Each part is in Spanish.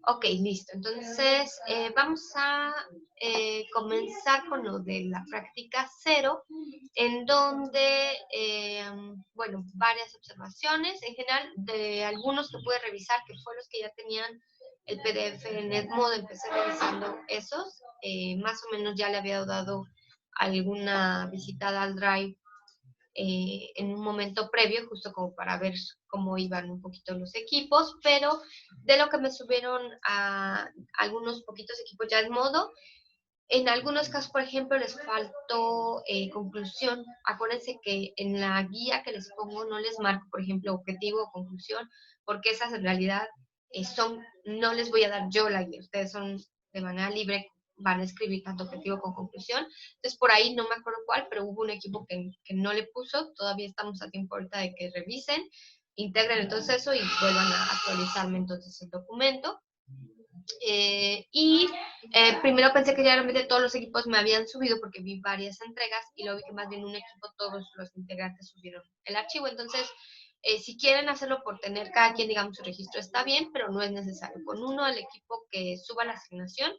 Ok, listo. Entonces, vamos a comenzar con lo de la práctica cero, en donde, bueno, varias observaciones. En general, de algunos que pude revisar, que fueron los que ya tenían el PDF en Edmodo, empecé revisando esos. Más o menos ya le había dado alguna visitada al Drive en un momento previo, justo como para ver cómo iban un poquito los equipos, pero de lo que me subieron a algunos poquitos equipos ya en modo, en algunos casos, por ejemplo, les faltó conclusión. Acuérdense que en la guía que les pongo no les marco, por ejemplo, objetivo o conclusión, porque esas en realidad no les voy a dar yo la guía, ustedes son de manera libre, van a escribir tanto objetivo como conclusión. Entonces, por ahí no me acuerdo cuál, pero hubo un equipo que no le puso. Todavía estamos a tiempo ahorita de que revisen, integren entonces eso y vuelvan a actualizarme entonces el documento. Primero pensé que ya realmente todos los equipos me habían subido porque vi varias entregas y luego vi que más bien un equipo todos los integrantes subieron el archivo. Entonces, si quieren hacerlo por tener cada quien, digamos, su registro, está bien, pero no es necesario. Con uno del equipo que suba la asignación,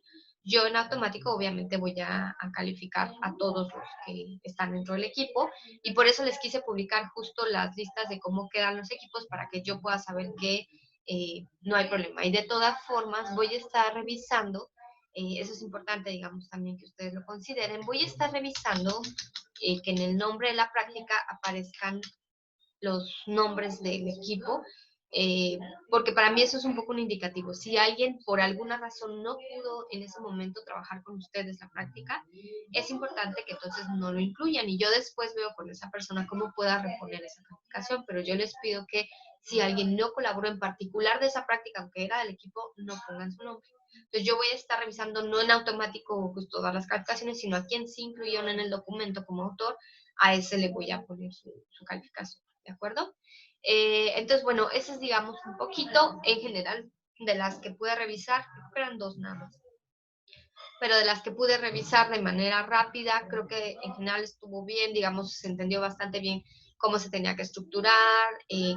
yo en automático obviamente voy a calificar a todos los que están dentro del equipo y por eso les quise publicar justo las listas de cómo quedan los equipos para que yo pueda saber que no hay problema. Y de todas formas voy a estar revisando, eso es importante, digamos, también que ustedes lo consideren, voy a estar revisando que en el nombre de la práctica aparezcan los nombres del equipo, porque para mí eso es un poco un indicativo. Si alguien por alguna razón no pudo en ese momento trabajar con ustedes la práctica, es importante que entonces no lo incluyan y yo después veo con esa persona cómo pueda reponer esa calificación, pero yo les pido que si alguien no colaboró en particular de esa práctica, aunque era del equipo, no pongan su nombre. Entonces yo voy a estar revisando no en automático pues, todas las calificaciones, sino a quien sí incluyeron en el documento como autor, a ese le voy a poner su calificación. ¿De acuerdo? Entonces, bueno, ese es, digamos, un poquito en general de las que pude revisar, eran dos nada más, pero de las que pude revisar de manera rápida, creo que en general estuvo bien, digamos, se entendió bastante bien cómo se tenía que estructurar,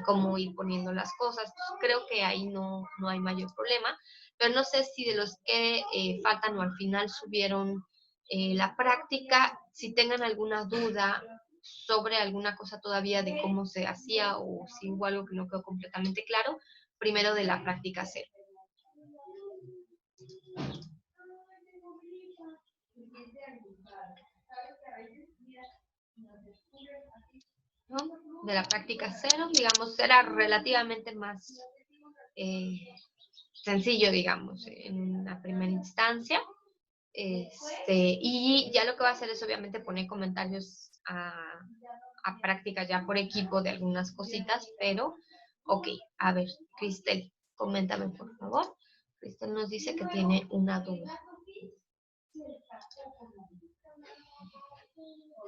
cómo ir poniendo las cosas, creo que ahí no hay mayor problema, pero no sé si de los que faltan o al final subieron la práctica, si tengan alguna duda sobre alguna cosa todavía de cómo se hacía o si hubo algo que no quedó completamente claro, primero de la práctica cero. ¿No? De la práctica cero, digamos, era relativamente más sencillo, digamos, en la primera instancia. Y ya lo que va a hacer es obviamente poner comentarios a práctica ya por equipo de algunas cositas, pero, ok, a ver, Cristel, coméntame por favor. Cristel nos dice que tiene una duda.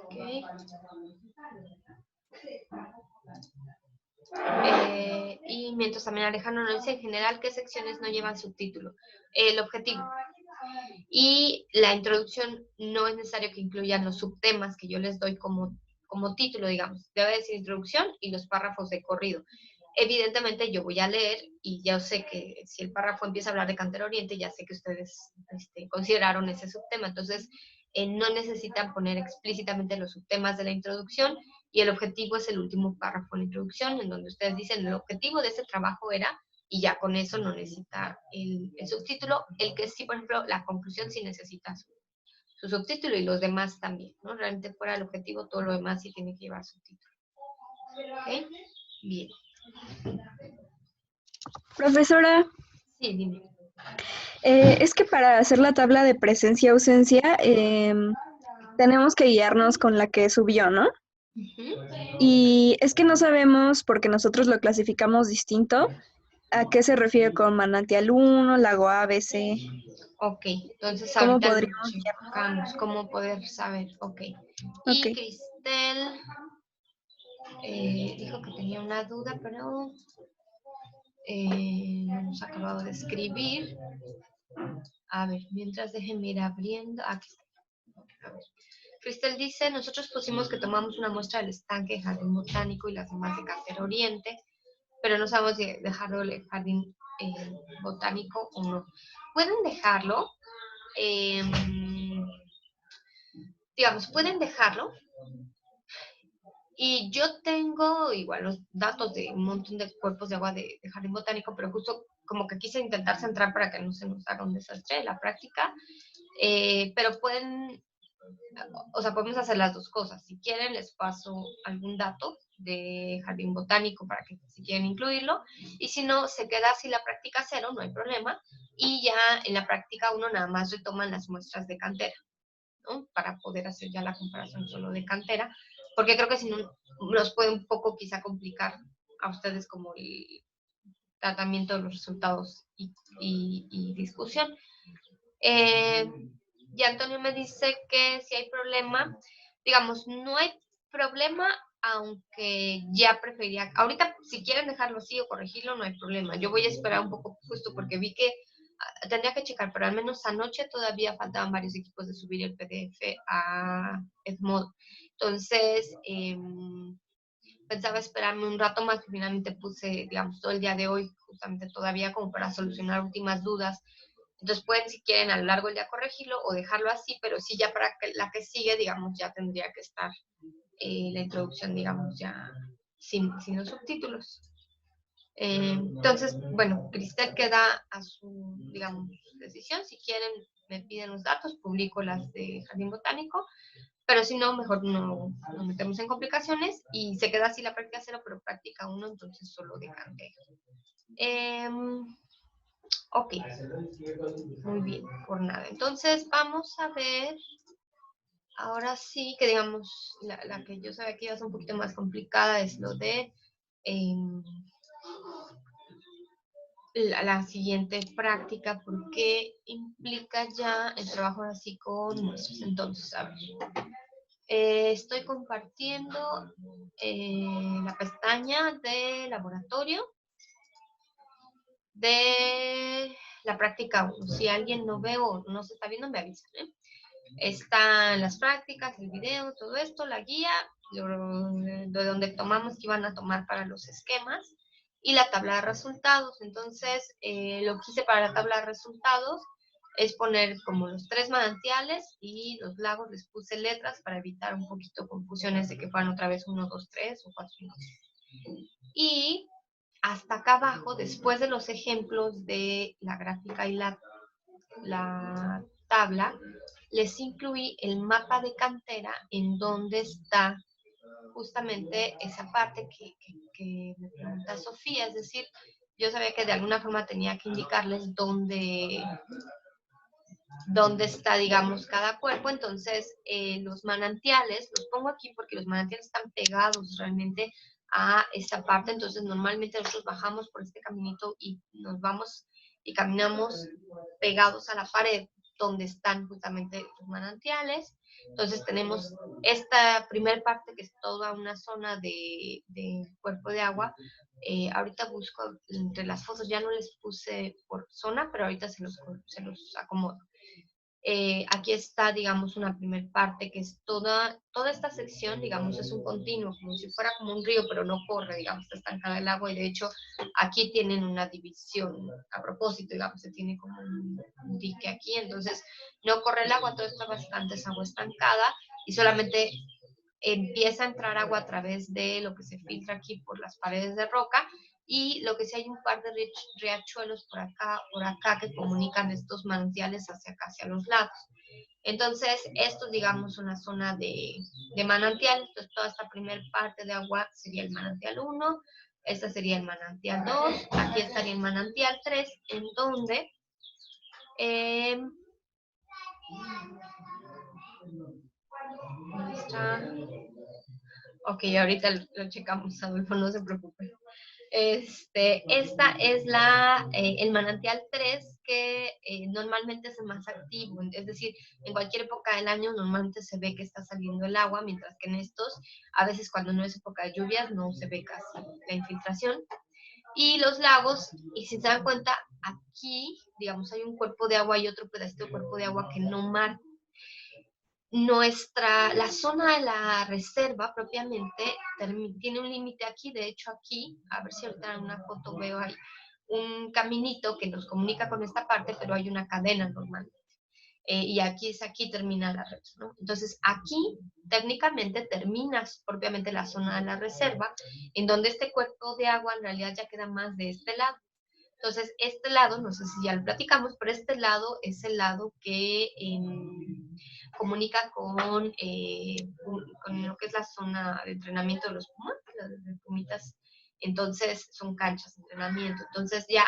Ok. Y mientras también Alejandro nos dice en general qué secciones no llevan subtítulo. El objetivo. Y la introducción no es necesario que incluyan los subtemas que yo les doy como título, digamos. Debe decir introducción y los párrafos de corrido. Evidentemente yo voy a leer y ya sé que si el párrafo empieza a hablar de Cantera Oriente, ya sé que ustedes consideraron ese subtema. Entonces, no necesitan poner explícitamente los subtemas de la introducción y el objetivo es el último párrafo en la introducción, en donde ustedes dicen el objetivo de este trabajo era, y ya con eso no necesita el subtítulo. El que sí, por ejemplo, la conclusión sí necesita su subtítulo y los demás también, ¿no? Realmente fuera el objetivo, todo lo demás sí tiene que llevar subtítulo. ¿Ok? Bien. Profesora, Sí, dime. es que para hacer la tabla de presencia-ausencia tenemos que guiarnos con la que subió, ¿no? Y es que no sabemos, porque nosotros lo clasificamos distinto, a qué se refiere con manantial 1, lago ABC. Ok, entonces ¿Cómo ahorita lo podríamos guiarnos? checamos, cómo poder saber. Ok. Ok. Y Cristel dijo que tenía una duda, pero no hemos acabado de escribir. A ver, mientras déjenme ir abriendo. Aquí está. A ver. Cristel dice, nosotros pusimos que tomamos una muestra del estanque, jardín botánico y las demás de Cantera Oriente. pero no sabemos si dejarlo el jardín botánico o no. Pueden dejarlo, digamos, pueden dejarlo. Y yo tengo igual los datos de un montón de cuerpos de agua de jardín botánico, pero justo como que quise intentar centrar para que no se nos haga un desastre la práctica. Pero pueden, o sea, podemos hacer las dos cosas. Si quieren, les paso algún dato de jardín botánico para que si quieren incluirlo. Y si no, se queda así la práctica cero, no hay problema. Y ya en la práctica uno nada más retoman las muestras de cantera, ¿no? Para poder hacer ya la comparación solo de cantera, porque creo que si no nos puede un poco quizá complicar a ustedes como el tratamiento de los resultados y discusión. Y Antonio me dice que si hay problema, digamos, no hay problema, aunque ya prefería, ahorita si quieren dejarlo así o corregirlo, no hay problema. Yo voy a esperar un poco justo porque vi que tendría que checar, pero al menos anoche todavía faltaban varios equipos de subir el PDF a Edmodo. Entonces, pensaba esperarme un rato más, que finalmente puse, digamos, todo el día de hoy, justamente todavía como para solucionar últimas dudas. Entonces pueden, si quieren, a lo largo del día corregirlo o dejarlo así, pero sí ya para que la que sigue, digamos, ya tendría que estar la introducción, digamos, ya sin los subtítulos. Entonces, bueno, Cristel queda a su, digamos, decisión. Si quieren, me piden los datos, publico las de Jardín Botánico, pero si no, mejor no nos metemos en complicaciones y se queda así la práctica cero, pero práctica uno, entonces solo de cantera. Ok, muy bien, por nada. Entonces vamos a ver, ahora sí, que digamos, la que yo sabía que iba a ser un poquito más complicada es lo de la siguiente práctica, porque implica ya el trabajo así con muestras. Entonces, a ver, estoy compartiendo la pestaña de laboratorio de la práctica 1. Si alguien no ve o no se está viendo, me avisan, ¿eh? Están las prácticas, el video, todo esto, la guía, de donde tomamos que iban a tomar para los esquemas y la tabla de resultados. Entonces, lo que hice para la tabla de resultados es poner como los 3 manantiales y los lagos les puse letras para evitar un poquito confusiones de que fueran otra vez 1, 2, 3 o 4, 5. Y hasta acá abajo, después de los ejemplos de la gráfica y la tabla, les incluí el mapa de cantera en donde está justamente esa parte que me pregunta Sofía, es decir, yo sabía que de alguna forma tenía que indicarles dónde está, digamos, cada cuerpo. Entonces, los manantiales, los pongo aquí porque los manantiales están pegados realmente a esa parte. Entonces, normalmente nosotros bajamos por este caminito y nos vamos y caminamos pegados a la pared donde están justamente los manantiales. Entonces, tenemos esta primera parte que es toda una zona de cuerpo de agua. Ahorita busco entre las fotos, ya no les puse por zona, pero ahorita se los acomodo. Aquí está, digamos, una primera parte que es toda esta sección, digamos, es un continuo, como si fuera como un río, pero no corre, digamos, está estancada el agua y de hecho aquí tienen una división a propósito, digamos, se tiene como un dique aquí, entonces no corre el agua, todo esto bastante es agua estancada y solamente empieza a entrar agua a través de lo que se filtra aquí por las paredes de roca y lo que sí hay un par de riachuelos por acá que comunican estos manantiales hacia acá, hacia los lados. Entonces, esto es, digamos, una zona de manantial. Entonces, toda esta primera parte de agua sería el manantial 1, esta sería el manantial 2, aquí estaría el manantial 3, en donde está. Ok, ahorita lo checamos, Adolfo, no se preocupe. Esta es el manantial 3 que normalmente es el más activo, es decir, en cualquier época del año normalmente se ve que está saliendo el agua, mientras que en estos, a veces cuando no es época de lluvias, no se ve casi la infiltración. Y los lagos, y si se dan cuenta, aquí, digamos, hay un cuerpo de agua y otro pedacito de cuerpo de agua que no marca. la zona de la reserva propiamente tiene un límite aquí. De hecho aquí, a ver si ahorita en una foto veo ahí un caminito que nos comunica con esta parte, pero hay una cadena normalmente. Y aquí termina la red, ¿no? Entonces aquí técnicamente terminas propiamente la zona de la reserva, en donde este cuerpo de agua en realidad ya queda más de este lado. Entonces, este lado, no sé si ya lo platicamos, pero este lado es el lado que comunica con lo que es la zona de entrenamiento de los Pumas, de Pumitas. Entonces, son canchas de entrenamiento. Entonces, ya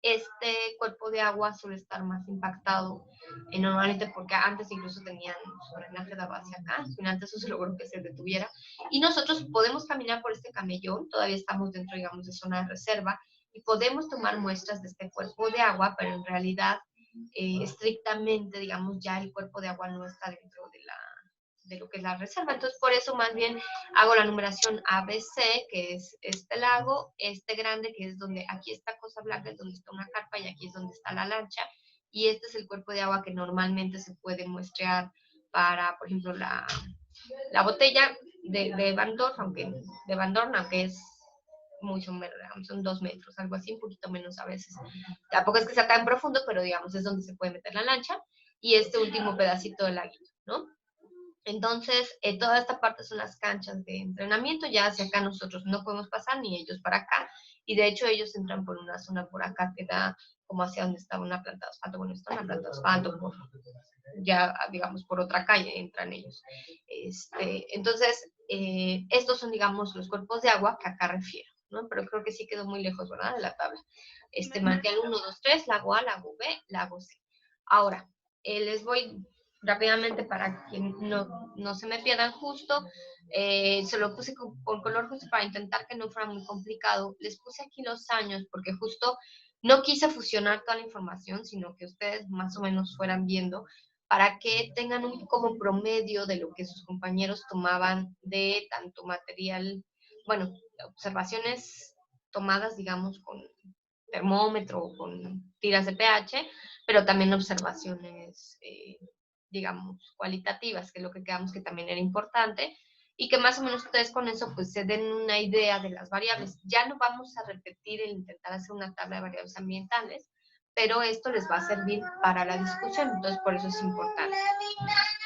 este cuerpo de agua suele estar más impactado, normalmente porque antes incluso tenían su drenaje de base acá, al final eso se logró que se detuviera, y nosotros podemos caminar por este camellón, todavía estamos dentro, digamos, de zona de reserva, y podemos tomar muestras de este cuerpo de agua, pero en realidad, estrictamente, digamos, ya el cuerpo de agua no está dentro de lo que es la reserva. Entonces, por eso más bien hago la numeración ABC, que es este lago, este grande, que es donde aquí está Cosa Blanca, es donde está una carpa, y aquí es donde está la lancha, y este es el cuerpo de agua que normalmente se puede muestrear para, por ejemplo, la botella de Van Dorn, aunque es mucho menos, son 2 metros, algo así, un poquito menos a veces. Tampoco es que sea tan profundo, pero digamos, es donde se puede meter la lancha, y este último pedacito del laguito, ¿no? Entonces, toda esta parte son las canchas de entrenamiento, ya hacia acá nosotros no podemos pasar, ni ellos para acá, y de hecho ellos entran por una zona por acá que da como hacia donde estaba una planta de asfalto, bueno, está una planta de asfalto, ya digamos por otra calle entran ellos. Entonces, estos son, digamos, los cuerpos de agua que acá refiero, ¿no? Pero creo que sí quedó muy lejos, ¿verdad? De la tabla. Manantial 1, 2, 3, lago A, lago B, lago C. Ahora, les voy rápidamente para que no se me pierdan justo. Se lo puse con color justo para intentar que no fuera muy complicado. Les puse aquí los años porque justo no quise fusionar toda la información, sino que ustedes más o menos fueran viendo para que tengan un como promedio de lo que sus compañeros tomaban de tanto material, bueno, observaciones tomadas, digamos, con termómetro, con tiras de pH, pero también observaciones, digamos, cualitativas, que es lo que quedamos que también era importante, y que más o menos ustedes con eso pues se den una idea de las variables. Ya no vamos a repetir el intentar hacer una tabla de variables ambientales, pero esto les va a servir para la discusión, entonces por eso es importante.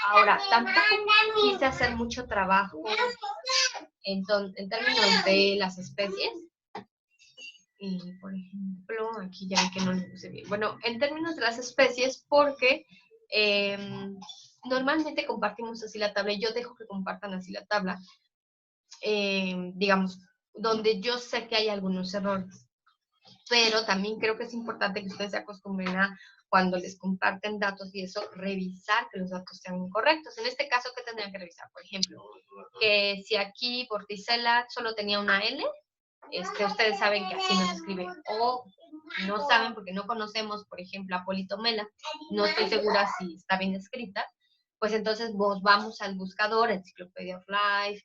Ahora, tampoco quise hacer mucho trabajo en términos de las especies. Y, por ejemplo, aquí ya vi que no le puse bien. Bueno, en términos de las especies, porque normalmente compartimos así la tabla, y yo dejo que compartan así la tabla, digamos, donde yo sé que hay algunos errores. Pero también creo que es importante que ustedes se acostumbren a, cuando les comparten datos y eso, revisar que los datos sean correctos. En este caso, ¿qué tendrían que revisar? Por ejemplo, que si aquí Vorticella solo tenía una L, ustedes saben que así no se escribe, o no saben porque no conocemos, por ejemplo, a Politomela, no estoy segura si está bien escrita, pues entonces vamos al buscador, Encyclopedia of Life,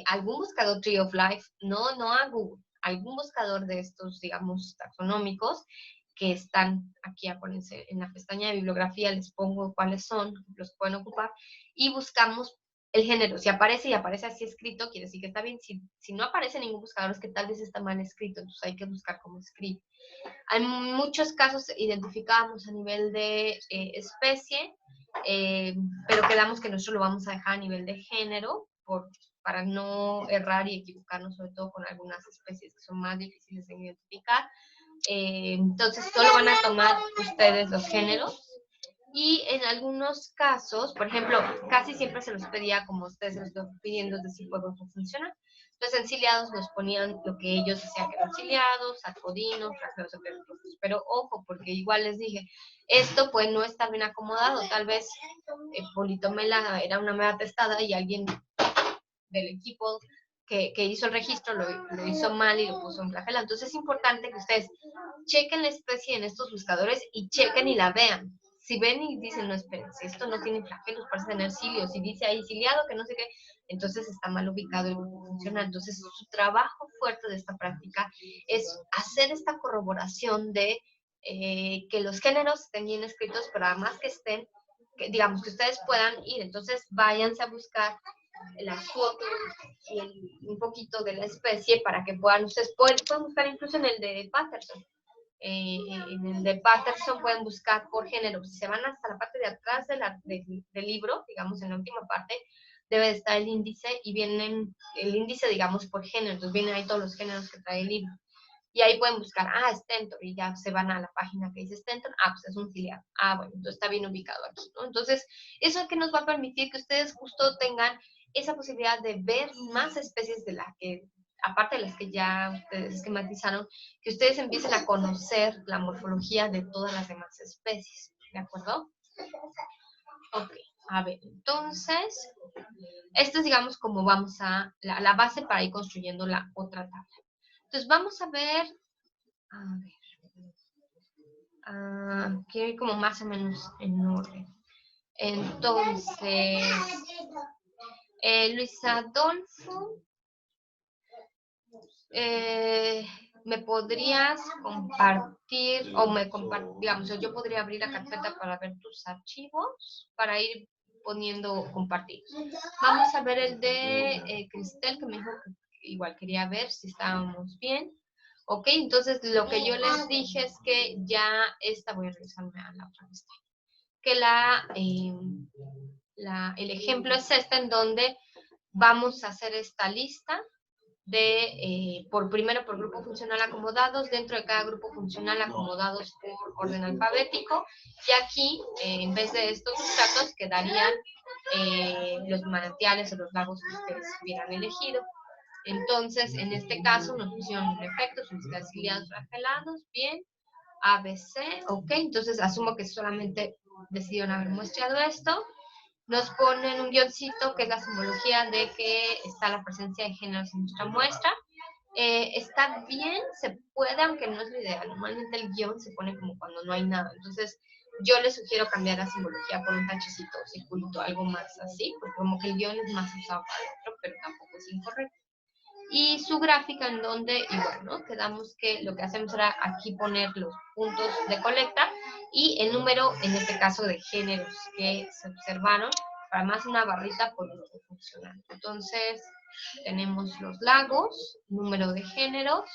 algún buscador Tree of Life, no a Google, algún buscador de estos, digamos, taxonómicos, que están aquí, acuérdense, en la pestaña de bibliografía les pongo cuáles son, los pueden ocupar, y buscamos el género. Si aparece y aparece así escrito, quiere decir que está bien. Si no aparece ningún buscador, es que tal vez está mal escrito, entonces hay que buscar cómo escribe. En muchos casos identificábamos a nivel de especie, pero quedamos que nosotros lo vamos a dejar a nivel de género, para no errar y equivocarnos, sobre todo con algunas especies que son más difíciles de identificar. Entonces, solo van a tomar ustedes los géneros. Y en algunos casos, por ejemplo, casi siempre se los pedía como ustedes se los están pidiendo, es decir, juegos no funcionan. Los enciliados nos ponían lo que ellos decían que eran enciliados, acodinos, rastreros epígrafos. Pero ojo, porque igual les dije, esto pues no está bien acomodado. Tal vez Politomela era una mera testada y alguien del equipo que hizo el registro lo hizo mal y lo puso en flagela. Entonces es importante que ustedes chequen la especie en estos buscadores y chequen y la vean. Si ven y dicen, no, esperen, si esto no tiene flagelos, parece tener cilios, si dice ahí ciliado, que no sé qué, entonces está mal ubicado y no funciona. Entonces, su trabajo fuerte de esta práctica es hacer esta corroboración de que los géneros estén bien escritos, pero además que estén que, digamos, que ustedes puedan ir. Entonces, váyanse a buscar las fotos y un poquito de la especie para que puedan, ustedes pueden buscar incluso en el de Patterson. En el de Patterson pueden buscar por género. Si se van hasta la parte de atrás del libro, digamos, en la última parte, debe de estar el índice y vienen el índice, digamos, por género. Entonces vienen ahí todos los géneros que trae el libro. Y ahí pueden buscar, Stentor, y ya se van a la página que dice Stentor, pues es un ciliado. Bueno, entonces está bien ubicado aquí, ¿no? Entonces, eso que nos va a permitir que ustedes justo tengan esa posibilidad de ver más especies de las que, aparte de las que ya ustedes esquematizaron, que ustedes empiecen a conocer la morfología de todas las demás especies, ¿de acuerdo? Ok, a ver, entonces, esto es, digamos, como vamos a, la base para ir construyendo la otra tabla. Entonces, vamos a ver, quiero ir como más o menos en orden. Entonces, Luis Adolfo, ¿me podrías compartir, digamos, yo podría abrir la carpeta para ver tus archivos, para ir poniendo compartir? Vamos a ver el de Cristel, que me dijo que igual quería ver si estábamos bien. Ok, entonces lo que yo les dije es que ya voy a regresarme a la otra vez, que el ejemplo es en donde vamos a hacer esta lista de, primero por grupo funcional acomodados, dentro de cada grupo funcional acomodados por orden alfabético, y aquí, en vez de estos sustratos, quedarían los manantiales o los lagos que ustedes hubieran elegido. Entonces, en este caso, nos pusieron un efecto, suministros ciliados flagelados, bien, ABC, ok, entonces asumo que solamente decidieron haber muestreado esto. Nos ponen un guioncito que es la simbología de que está la presencia de géneros en nuestra muestra. Está bien, se puede, aunque no es lo ideal. Normalmente el guión se pone como cuando no hay nada. Entonces, yo les sugiero cambiar la simbología por un tachecito, circulito, algo más así, porque como que el guión es más usado para otro, pero tampoco es incorrecto. Y su gráfica en donde, igual, ¿no? Quedamos que lo que hacemos era aquí poner los puntos de colecta y el número, en este caso, de géneros que se observaron, para más una barrita por grupo funcional. Entonces, tenemos los lagos, número de géneros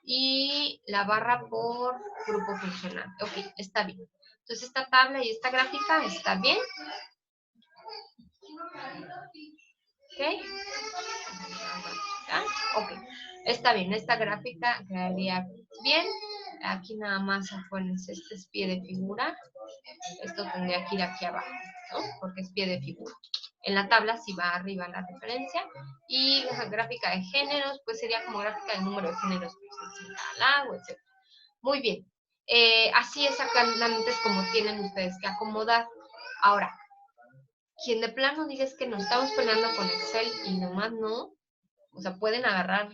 y la barra por grupo funcional. Ok, está bien. Entonces, esta tabla y esta gráfica está bien. Ok. Ok, está bien, esta gráfica quedaría bien. Aquí nada más acuérdense, este es pie de figura. Esto tendría que ir aquí abajo, ¿no? Porque es pie de figura. En la tabla sí va arriba la referencia. Y la gráfica de géneros, pues sería como gráfica del número de géneros que se necesita al agua, etc. Muy bien. Así exactamente es como tienen ustedes que acomodar. Ahora, quien de plano diga es que nos estamos peleando con Excel y nomás no, o sea, pueden agarrar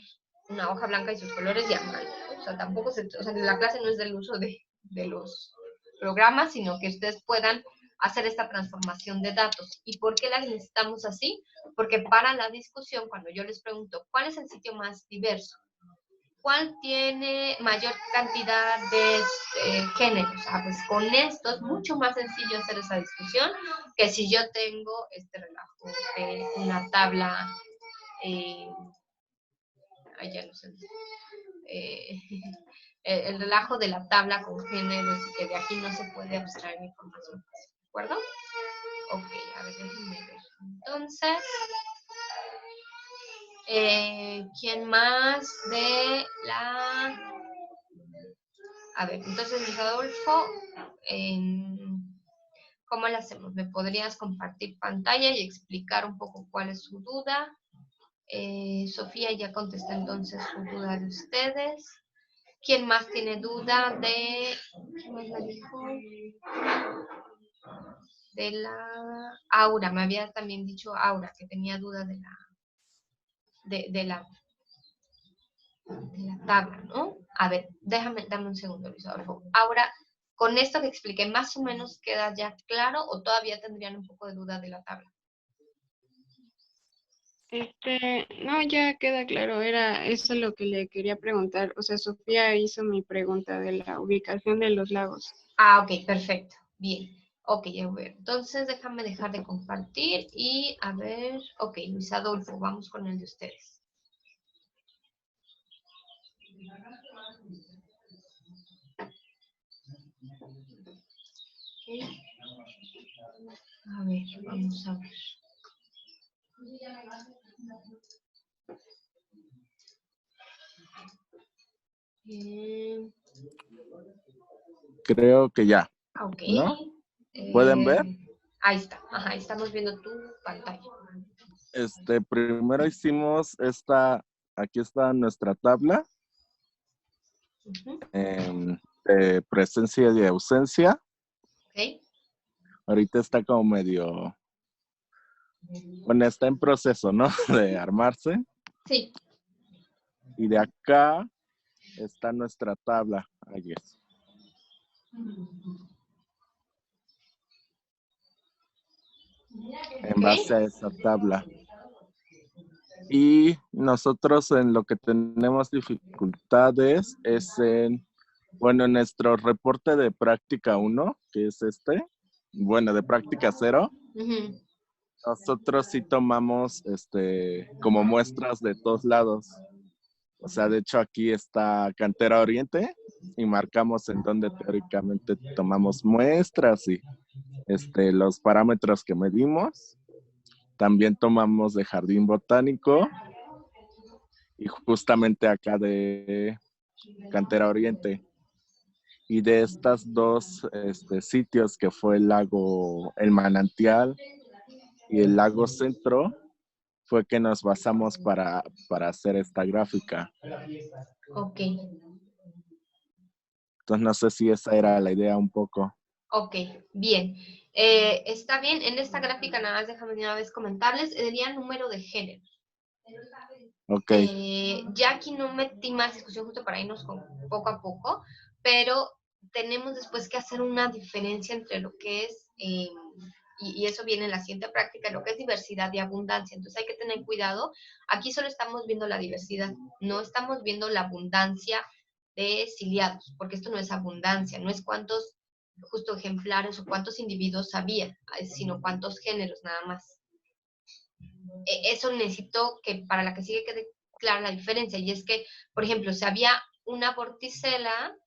una hoja blanca y sus colores y armarlo. O sea, tampoco la clase no es del uso de los programas, sino que ustedes puedan hacer esta transformación de datos. ¿Y por qué la necesitamos así? Porque para la discusión, cuando yo les pregunto, ¿cuál es el sitio más diverso? ¿Cuál tiene mayor cantidad de géneros? Pues con esto es mucho más sencillo hacer esa discusión que si yo tengo este relajo de una tabla, ya no sé, el relajo de la tabla con géneros y que de aquí no se puede abstraer información. ¿De acuerdo? Ok, a ver, déjenme ver. Entonces, ¿quién más de la... A ver, entonces, Luis Adolfo, ¿cómo lo hacemos? ¿Me podrías compartir pantalla y explicar un poco cuál es su duda? Sofía ya contestó entonces su duda de ustedes. ¿Quién más tiene duda de... ¿Qué más me dijo? De la... Aura, me había también dicho Aura, que tenía duda de la tabla, ¿no? A ver, dame un segundo, Luis Adolfo. Ahora, con esto que expliqué, ¿más o menos queda ya claro o todavía tendrían un poco de duda de la tabla? No, ya queda claro, era eso lo que le quería preguntar. O sea, Sofía hizo mi pregunta de la ubicación de los lagos. Ok, perfecto, bien. Ok, a ver. Entonces déjame dejar de compartir y a ver. Ok, Luis Adolfo, vamos con el de ustedes. Okay. A ver, vamos a ver. Creo que ya, Ok. ¿no? ¿Pueden ver? Ahí está. Ajá, estamos viendo tu pantalla. Primero hicimos aquí está nuestra tabla de presencia y ausencia. Ok. Ahorita está como medio, bueno, está en proceso, ¿no? De armarse. Sí. Y de acá está nuestra tabla. Ahí es. En base a esa tabla. Y nosotros en lo que tenemos dificultades es en nuestro reporte de práctica 1, que es bueno, de práctica 0, nosotros sí tomamos como muestras de todos lados. O sea, de hecho aquí está Cantera Oriente y marcamos en donde teóricamente tomamos muestras y los parámetros que medimos. También tomamos de Jardín Botánico y justamente acá de Cantera Oriente. Y de estas dos sitios que fue el lago El Manantial y el lago Centro, fue que nos basamos para hacer esta gráfica. Ok. Entonces no sé si esa era la idea un poco. Ok, bien. Está bien, en esta gráfica nada más déjame una vez comentarles, sería el número de géneros. Ok. Ya aquí no metí más discusión justo para irnos poco a poco, pero tenemos después que hacer una diferencia entre lo que es, y eso viene en la siguiente práctica, lo que es diversidad y abundancia. Entonces hay que tener cuidado. Aquí solo estamos viendo la diversidad, no estamos viendo la abundancia de ciliados, porque esto no es abundancia, no es cuántos justo ejemplares o cuántos individuos había, sino cuántos géneros nada más. Eso necesito que para la que sigue quede clara la diferencia, y es que, por ejemplo, si había una vorticela,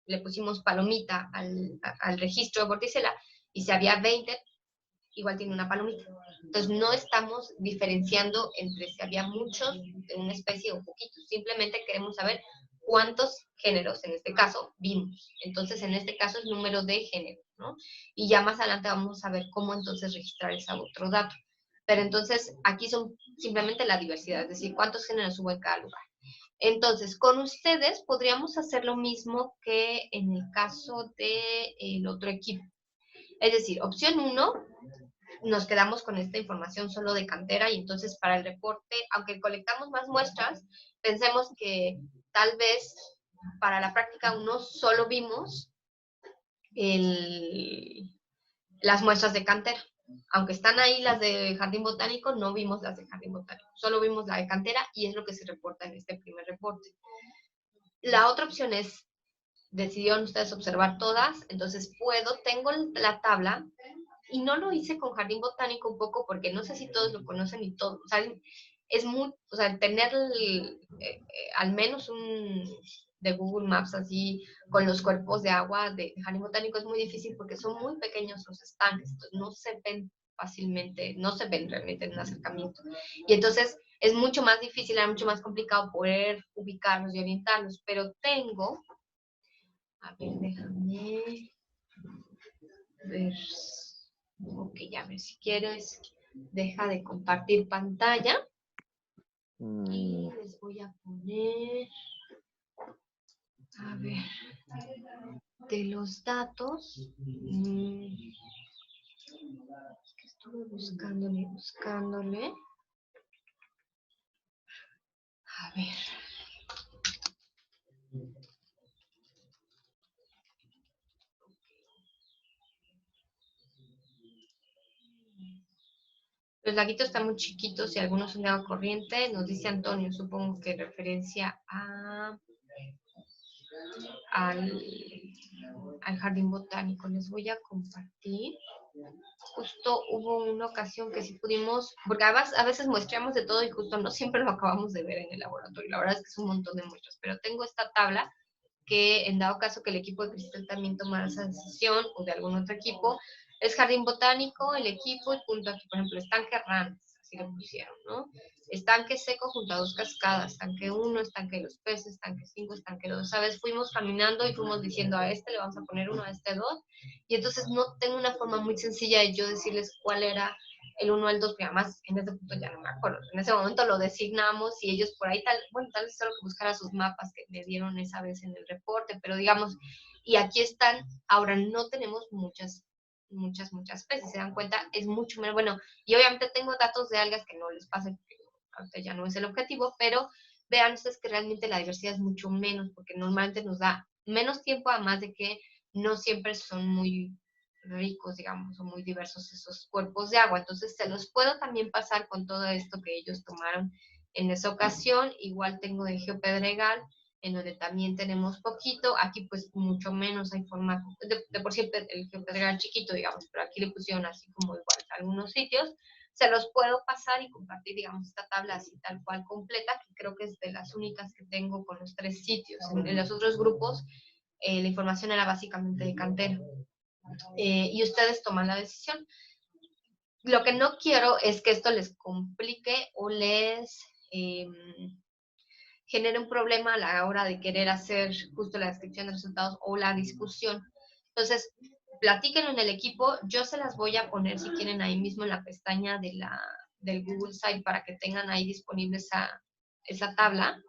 le pusimos palomita al registro de vorticela, y si había 20, igual tiene una palomita. Entonces, no estamos diferenciando entre si había muchos de una especie o poquitos, simplemente queremos saber cuántos géneros, en este caso, vimos. Entonces, en este caso es número de géneros, ¿no? Y ya más adelante vamos a ver cómo entonces registrar ese otro dato. Pero entonces, aquí son simplemente la diversidad, es decir, cuántos géneros hubo en cada lugar. Entonces, con ustedes podríamos hacer lo mismo que en el caso del otro equipo. Es decir, opción 1, nos quedamos con esta información solo de cantera y entonces para el reporte, aunque colectamos más muestras, pensemos que tal vez para la práctica 1 solo vimos las muestras de cantera. Aunque están ahí las de jardín botánico, no vimos las de jardín botánico, solo vimos la de cantera y es lo que se reporta en este primer reporte. La otra opción es, decidieron ustedes observar todas, entonces tengo la tabla y no lo hice con jardín botánico un poco porque no sé si todos lo conocen y todo, o sea, es muy, o sea, tener al menos un de Google Maps así con los cuerpos de agua de jardín botánico es muy difícil porque son muy pequeños los estanques, entonces no se ven fácilmente, no se ven realmente en un acercamiento. Y entonces es mucho más difícil, es mucho más complicado poder ubicarlos y orientarlos, pero tengo, a ver, déjame ver, ok, a ver si quieres, deja de compartir pantalla y les voy a poner, a ver, de los datos, que estuve buscándole, a ver. Los laguitos están muy chiquitos y algunos son de agua corriente, nos dice Antonio, supongo que en referencia al al jardín botánico. Les voy a compartir. Justo hubo una ocasión que sí pudimos, porque a veces muestreamos de todo y justo no siempre lo acabamos de ver en el laboratorio. La verdad es que es un montón de muestras, pero tengo esta tabla que en dado caso que el equipo de Cristal también tomara esa decisión o de algún otro equipo, es jardín botánico, el equipo, y punto aquí, por ejemplo, estanque Ranz, así lo pusieron, ¿no? Estanque seco junto a 2 cascadas, estanque 1, estanque de los peces, estanque 5, estanque 2. ¿Sabes? Fuimos caminando y fuimos diciendo a este le vamos a poner 1, a este 2, y entonces no tengo una forma muy sencilla de yo decirles cuál era el 1 al 2, que además en ese punto ya no me acuerdo. En ese momento lo designamos y ellos por ahí tal vez solo que buscara sus mapas que me dieron esa vez en el reporte, pero digamos, y aquí están, ahora no tenemos muchas especies, se dan cuenta, es mucho menos, bueno, y obviamente tengo datos de algas que no les pasen, porque ahorita ya no es el objetivo, pero vean ustedes que realmente la diversidad es mucho menos, porque normalmente nos da menos tiempo, además de que no siempre son muy ricos, digamos, o muy diversos esos cuerpos de agua. Entonces, se los puedo también pasar con todo esto que ellos tomaron en esa ocasión. Igual tengo de Geopedregal, en donde también tenemos poquito. Aquí, pues, mucho menos hay forma, de por sí el Geopedregal chiquito, digamos, pero aquí le pusieron así como igual a algunos sitios. Se los puedo pasar y compartir, digamos, esta tabla así tal cual completa, que creo que es de las únicas que tengo con los 3 sitios. En los otros grupos, la información era básicamente de cantera. Y ustedes toman la decisión. Lo que no quiero es que esto les complique o les genere un problema a la hora de querer hacer justo la descripción de resultados o la discusión. Entonces, platíquenlo en el equipo. Yo se las voy a poner, si quieren, ahí mismo en la pestaña del Google Site para que tengan ahí disponible esa tabla.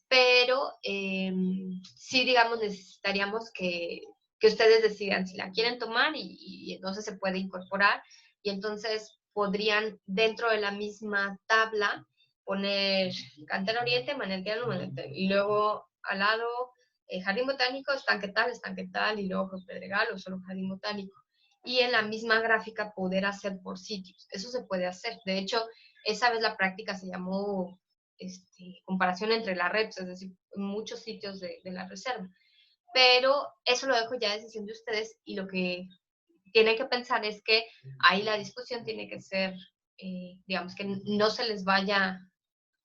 Pero sí, digamos, necesitaríamos que ustedes decidan si la quieren tomar y entonces se puede incorporar y entonces podrían dentro de la misma tabla poner Cantera Oriente, Manantial, y luego al lado Jardín Botánico, estanque tal, y luego Pedregal o solo Jardín Botánico. Y en la misma gráfica poder hacer por sitios. Eso se puede hacer. De hecho, esa vez la práctica se llamó comparación entre la red, es decir, muchos sitios de la reserva. Pero eso lo dejo ya a decisión de ustedes y lo que tienen que pensar es que ahí la discusión tiene que ser, digamos, que no se les vaya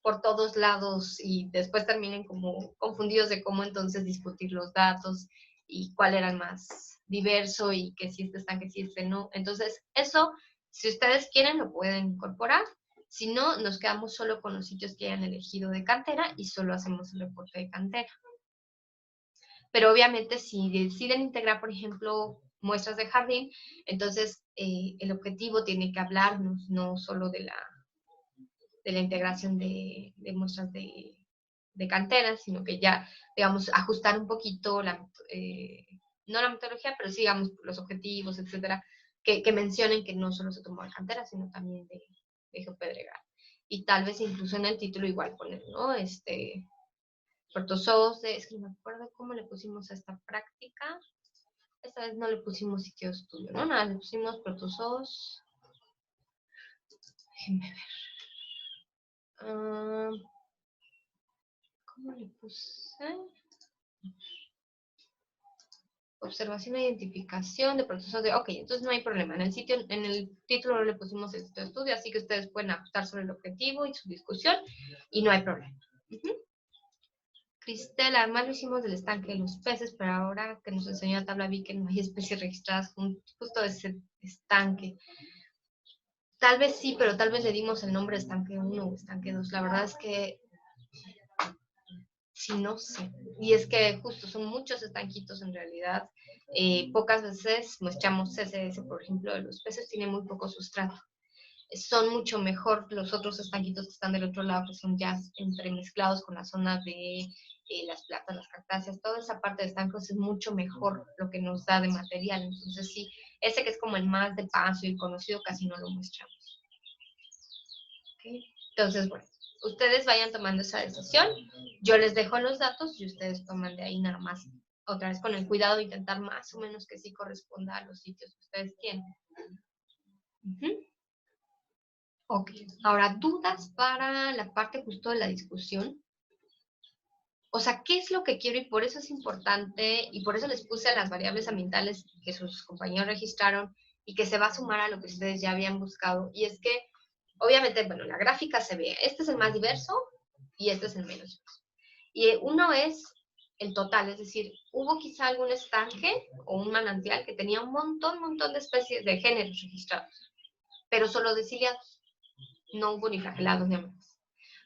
por todos lados y después terminen como confundidos de cómo entonces discutir los datos y cuál era el más diverso y que si este están, que si este no. Entonces, eso, si ustedes quieren, lo pueden incorporar. Si no, nos quedamos solo con los sitios que hayan elegido de cantera y solo hacemos el reporte de cantera. Pero obviamente si deciden integrar, por ejemplo, muestras de jardín, entonces el objetivo tiene que hablarnos no solo de la integración de muestras de cantera, sino que ya, digamos, ajustar un poquito no la metodología, pero sí, digamos, los objetivos, etcétera, que mencionen que no solo se tomó de cantera, sino también de Geopedregal. Y tal vez incluso en el título igual poner, ¿no? Protozoos, es que no me acuerdo cómo le pusimos a esta práctica. Esta vez no le pusimos sitio de estudio, ¿no? Nada, le pusimos protozoos. Déjenme ver. ¿Cómo le puse? Observación e identificación de procesos de... Ok, entonces no hay problema. En el título no le pusimos el sitio de estudio, así que ustedes pueden ajustar sobre el objetivo y su discusión y no hay problema. Cristela, además lo hicimos del estanque de los peces, pero ahora que nos enseñó la tabla vi que no hay especies registradas justo de ese estanque. Tal vez sí, pero tal vez le dimos el nombre de estanque 1 o estanque 2. La verdad es que sí, no sé. Y es que justo son muchos estanquitos en realidad. Pocas veces muestramos CSS, por ejemplo, de los peces, tiene muy poco sustrato. Son mucho mejor los otros estanquitos que están del otro lado, que son ya entremezclados con la zona de las plantas, las cactáceas, toda esa parte de estancos es mucho mejor lo que nos da de material. Entonces sí, ese que es como el más de paso y conocido casi no lo muestramos. ¿Okay? Entonces, bueno, ustedes vayan tomando esa decisión, yo les dejo los datos y ustedes toman de ahí nada más, otra vez con el cuidado de intentar más o menos que sí corresponda a los sitios que ustedes tienen. Ok, ahora dudas para la parte justo de la discusión. O sea, ¿qué es lo que quiero? Y por eso es importante, y por eso les puse a las variables ambientales que sus compañeros registraron y que se va a sumar a lo que ustedes ya habían buscado. Y es que, obviamente, bueno, la gráfica se ve, este es el más diverso y este es el menos diverso. Y uno es el total, es decir, hubo quizá algún estanque o un manantial que tenía un montón de especies, de géneros registrados, pero solo de ciliados, no hubo ni flagelados ni amebias.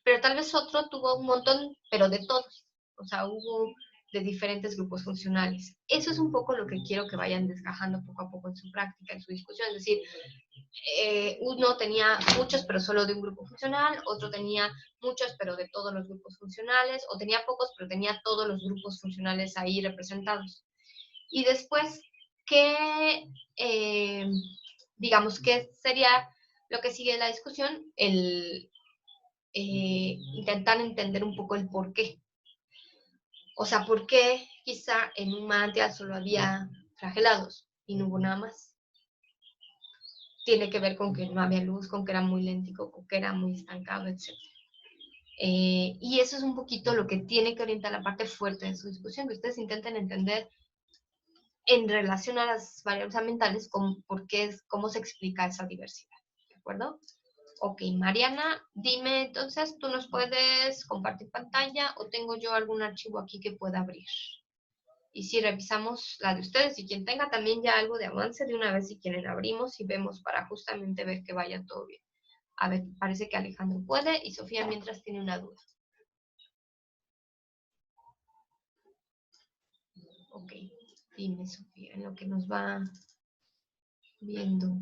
Pero tal vez otro tuvo un montón, pero de todos, o sea, hubo de diferentes grupos funcionales. Eso es un poco lo que quiero que vayan desgajando poco a poco en su práctica, en su discusión, es decir, uno tenía muchos, pero solo de un grupo funcional, otro tenía muchos, pero de todos los grupos funcionales, o tenía pocos, pero tenía todos los grupos funcionales ahí representados. Y después, ¿qué, digamos, qué sería lo que sigue la discusión? Intentar entender un poco el por qué. O sea, ¿por qué quizá en un manantial solo había flagelados y no hubo nada más? Tiene que ver con que no había luz, con que era muy léntico, con que era muy estancado, etc. Y eso es un poquito lo que tiene que orientar la parte fuerte de su discusión, que ustedes intenten entender en relación a las variables ambientales por qué cómo se explica esa diversidad. ¿De acuerdo? Ok, Mariana, dime entonces, ¿tú nos puedes compartir pantalla o tengo yo algún archivo aquí que pueda abrir? Y si revisamos la de ustedes y quien tenga también ya algo de avance, de una vez si quieren abrimos y vemos para justamente ver que vaya todo bien. A ver, parece que Alejandro puede y Sofía mientras tiene una duda. Ok, dime Sofía, en lo que nos va viendo.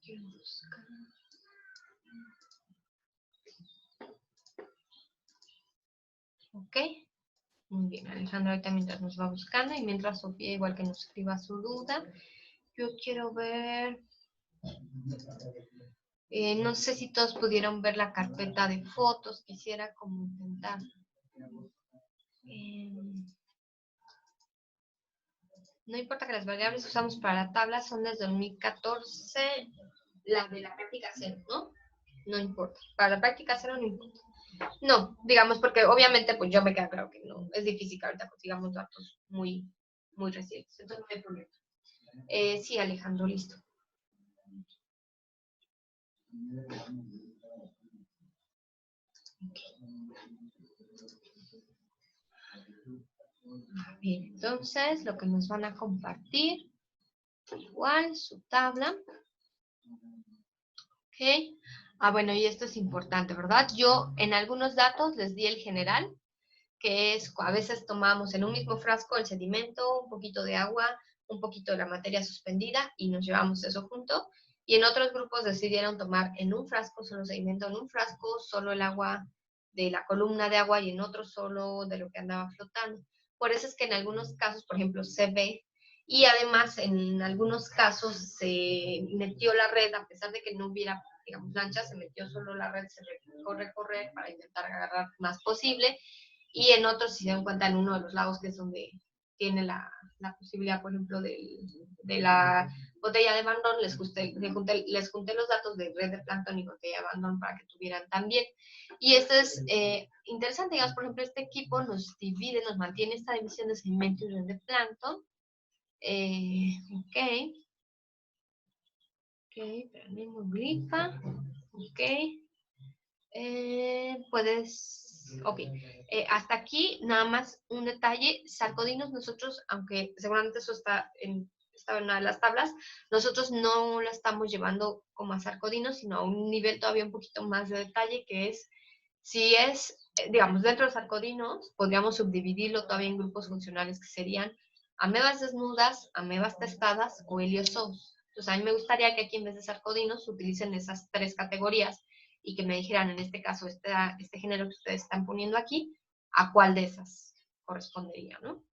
Quiero buscar. Ok, muy bien, Alejandro ahorita mientras nos va buscando y mientras Sofía igual que nos escriba su duda. Yo quiero ver, no sé si todos pudieron ver la carpeta de fotos, quisiera como intentar. No importa que las variables que usamos para la tabla son desde 2014, la de la práctica 0, ¿no? No importa, para la práctica 0 no importa. No, digamos, porque obviamente pues yo me queda claro que no, es difícil que ahorita consigamos datos muy recientes, entonces no hay problema. Sí, Alejandro, listo. Bien, entonces lo que nos van a compartir, igual, su tabla. Ok. Bueno, y esto es importante, ¿verdad? Yo en algunos datos les di el general, que es, a veces tomamos en un mismo frasco el sedimento, un poquito de agua, un poquito de la materia suspendida y nos llevamos eso junto. Y en otros grupos decidieron tomar en un frasco solo sedimento, en un frasco solo el agua de la columna de agua y en otro solo de lo que andaba flotando. Por eso es que en algunos casos, por ejemplo, se ve y además en algunos casos se metió la red, a pesar de que no hubiera, digamos, lancha, se metió solo la red, se corre para intentar agarrar más posible. Y en otros, si se dan cuenta, en uno de los lagos, que es donde tiene la posibilidad, por ejemplo, de la botella de abandon, les junté los datos de red de plancton y botella de abandon para que tuvieran también. Y esto es interesante, digamos, por ejemplo, este equipo nos divide, nos mantiene esta división de sedimento y red de plancton. Ok. Ok, espérame, muy glifa. Ok. Ok, hasta aquí nada más un detalle, sarcodinos nosotros, aunque seguramente eso estaba en una de las tablas, nosotros no la estamos llevando como a sarcodinos, sino a un nivel todavía un poquito más de detalle, que es, si es, digamos, dentro de sarcodinos, podríamos subdividirlo todavía en grupos funcionales que serían amebas desnudas, amebas testadas o heliozoos. Entonces a mí me gustaría que aquí en vez de sarcodinos utilicen esas tres categorías y que me dijeran, en este caso, este género que ustedes están poniendo aquí, ¿a cuál de esas correspondería, no?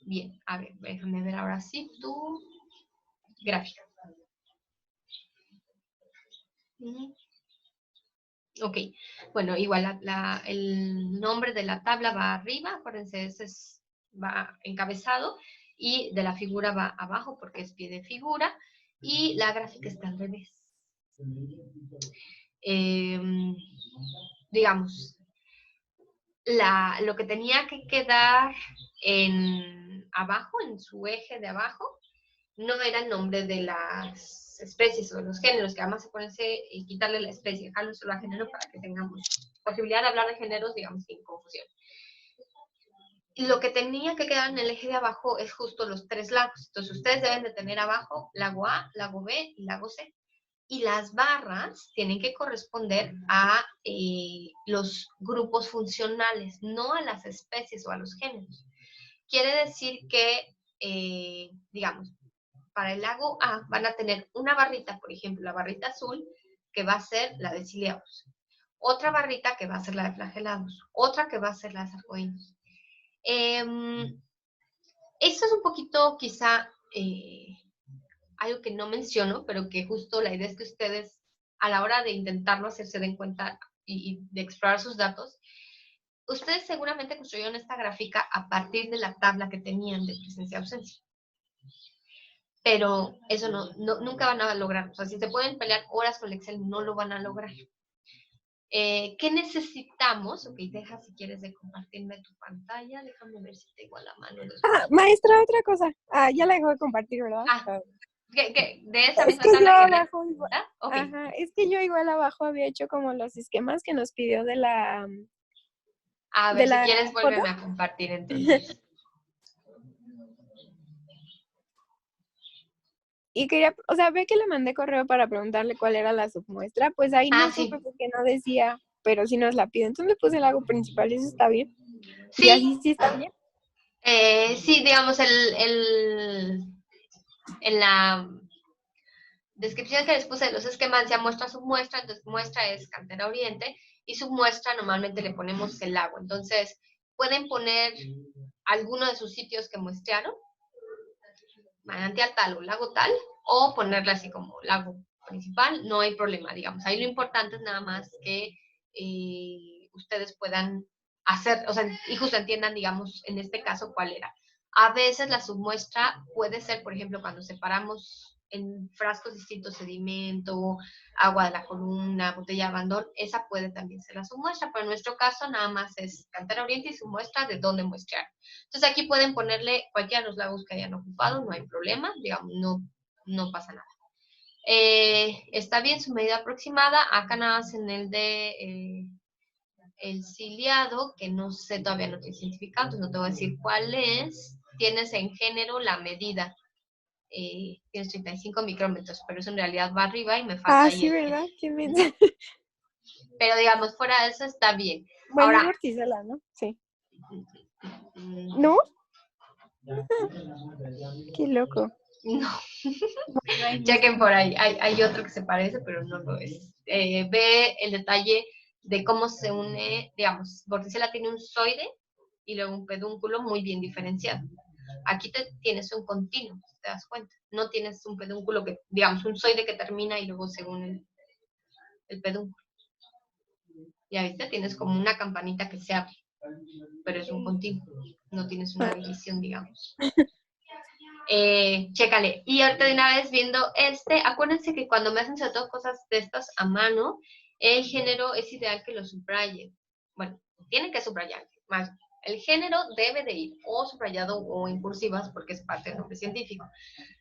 Bien, a ver, déjame ver ahora sí tu gráfica. Ok, bueno, igual el nombre de la tabla va arriba, acuérdense, ese va encabezado, y de la figura va abajo porque es pie de figura, y la gráfica está al revés. digamos, lo que tenía que quedar abajo, en su eje de abajo, no era el nombre de las especies o de los géneros, que además se puede quitarle la especie, dejarlo solo a género para que tengamos posibilidad de hablar de géneros, digamos, sin confusión. Y lo que tenía que quedar en el eje de abajo es justo los 3 lagos. Entonces, ustedes deben de tener abajo lago A, lago B y lago C. Y las barras tienen que corresponder a los grupos funcionales, no a las especies o a los géneros. Quiere decir que, digamos, para el lago A van a tener una barrita, por ejemplo, la barrita azul, que va a ser la de ciliados. Otra barrita que va a ser la de flagelados. Otra que va a ser la de sarcoídeos. Esto es un poquito quizá algo que no menciono, pero que justo la idea es que ustedes a la hora de intentarlo hacer se den cuenta y de explorar sus datos. Ustedes seguramente construyeron esta gráfica a partir de la tabla que tenían de presencia-ausencia. Pero eso nunca van a lograr. O sea, si se pueden pelear horas con el Excel, no lo van a lograr. ¿Qué necesitamos? Ok, deja si quieres de compartirme tu pantalla. Déjame ver si tengo a la mano. Maestra, otra cosa. Ya la dejo de compartir, ¿verdad? ¿De esa misma que tabla yo que abajo igual, okay. Ajá, es que yo igual abajo había hecho como los esquemas que nos pidió de la... A ver, si quieres, vuélveme a compartir entonces. Y quería, o sea, ve que le mandé correo para preguntarle cuál era la submuestra, pues ahí no supe porque no decía, pero sí nos la pide. Entonces le puse el lago principal y eso está bien. Sí. Y así sí está bien. Sí, digamos, en la descripción que les puse de los esquemas ya muestra submuestra, entonces muestra es cantera oriente y submuestra normalmente le ponemos el lago. Entonces, pueden poner alguno de sus sitios que muestrearon, manantial tal o lago tal, o ponerle así como lago principal, no hay problema, digamos. Ahí lo importante es nada más que ustedes puedan hacer, o sea, y justo entiendan, digamos, en este caso cuál era. A veces la submuestra puede ser, por ejemplo, cuando separamos en frascos distintos sedimento, agua de la columna, botella de abandón, esa puede también ser la submuestra, pero en nuestro caso nada más es cantera oriente y submuestra de dónde muestrear. Entonces aquí pueden ponerle cualquiera de los lagos que hayan ocupado, no hay problema, digamos, no pasa nada. Está bien su medida aproximada, acá nada más en el de el ciliado, que no sé, todavía no tiene significado, entonces no te voy a decir cuál es. Tienes en género la medida, tienes 35 micrómetros, pero eso en realidad va arriba y me falta ahí. Sí, ¿verdad? Qué Pero digamos, fuera de eso está bien. Bueno, ahora, Mortizela, ¿no? Sí. ¿No? Qué loco. No. Chequen por ahí. Hay otro que se parece, pero no lo es. Ve el detalle de cómo se une, digamos, Vorticella tiene un zoide y luego un pedúnculo muy bien diferenciado. Aquí tienes un continuo, te das cuenta. No tienes un pedúnculo que, digamos, un zoide que termina y luego se une el pedúnculo. Ya viste, tienes como una campanita que se abre, pero es un continuo. No tienes una división, digamos. Chécale. Y ahorita de una vez viendo acuérdense que cuando me hacen sobre todo cosas de estas a mano, el género es ideal que lo subrayen. Bueno, tienen que subrayar. Más, el género debe de ir o subrayado o en cursivas porque es parte del nombre científico.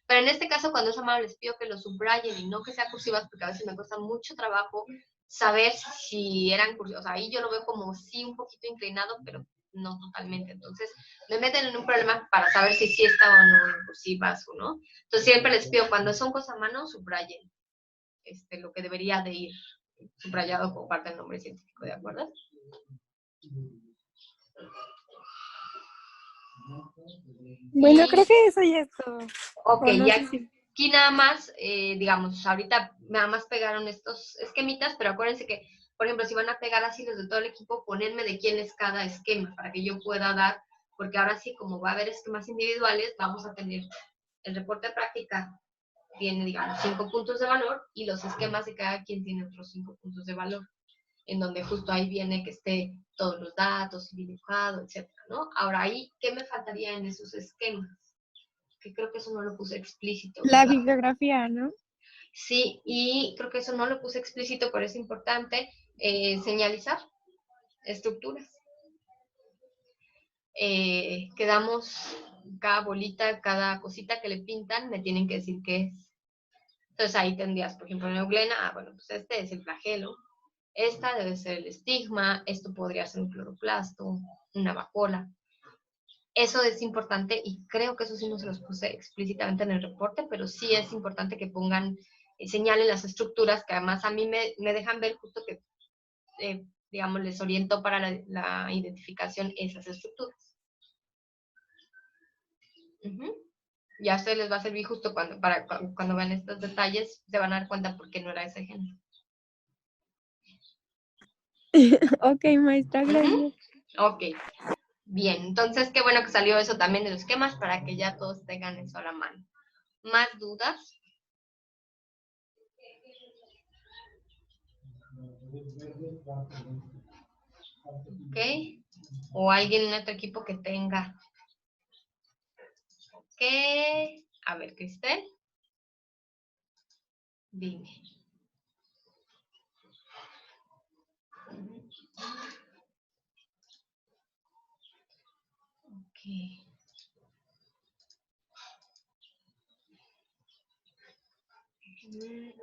Pero en este caso, cuando es a mano, les pido que lo subrayen y no que sea cursivas porque a veces me cuesta mucho trabajo saber si eran cursivas. O sea, ahí yo lo veo como sí un poquito inclinado, pero no totalmente. Entonces, me meten en un problema para saber si sí está o no en cursivas o no. Entonces, siempre les pido, cuando son cosas a mano, subrayen lo que debería de ir subrayado como parte del nombre científico, ¿de acuerdo? Bueno, creo que eso ya es todo. Ok, no ya sé aquí nada más, digamos, ahorita nada más pegaron estos esquemitas, pero acuérdense que, por ejemplo, si van a pegar así los de todo el equipo, ponenme de quién es cada esquema para que yo pueda dar, porque ahora sí, como va a haber esquemas individuales, vamos a tener el reporte de práctica, tiene, digamos, 5 puntos de valor y los esquemas de cada quien tiene otros 5 puntos de valor, en donde justo ahí viene que esté todos los datos, dibujado, etcétera, ¿no? Ahora ahí, ¿qué me faltaría en esos esquemas? Que creo que eso no lo puse explícito, ¿verdad? La bibliografía, ¿no? Sí, y creo que eso no lo puse explícito, pero es importante señalizar estructuras. Quedamos cada bolita, cada cosita que le pintan, me tienen que decir qué es. Entonces ahí tendrías, por ejemplo, neoglena, bueno, pues este es el flagelo, esta debe ser el estigma, esto podría ser un cloroplasto, una vacuola. Eso es importante y creo que eso sí no se los puse explícitamente en el reporte, pero sí es importante que pongan, señalen las estructuras, que además a mí me dejan ver justo que, digamos, les oriento para la identificación esas estructuras. Ya se les va a servir justo cuando vean estos detalles, se van a dar cuenta por qué no era ese género. Ok, maestra, gracias. Ok. Bien, entonces qué bueno que salió eso también de los esquemas para que ya todos tengan eso a la mano. ¿Más dudas? Ok. ¿O alguien en otro equipo que tenga? Ok. A ver, Cristel. Dime. Ok.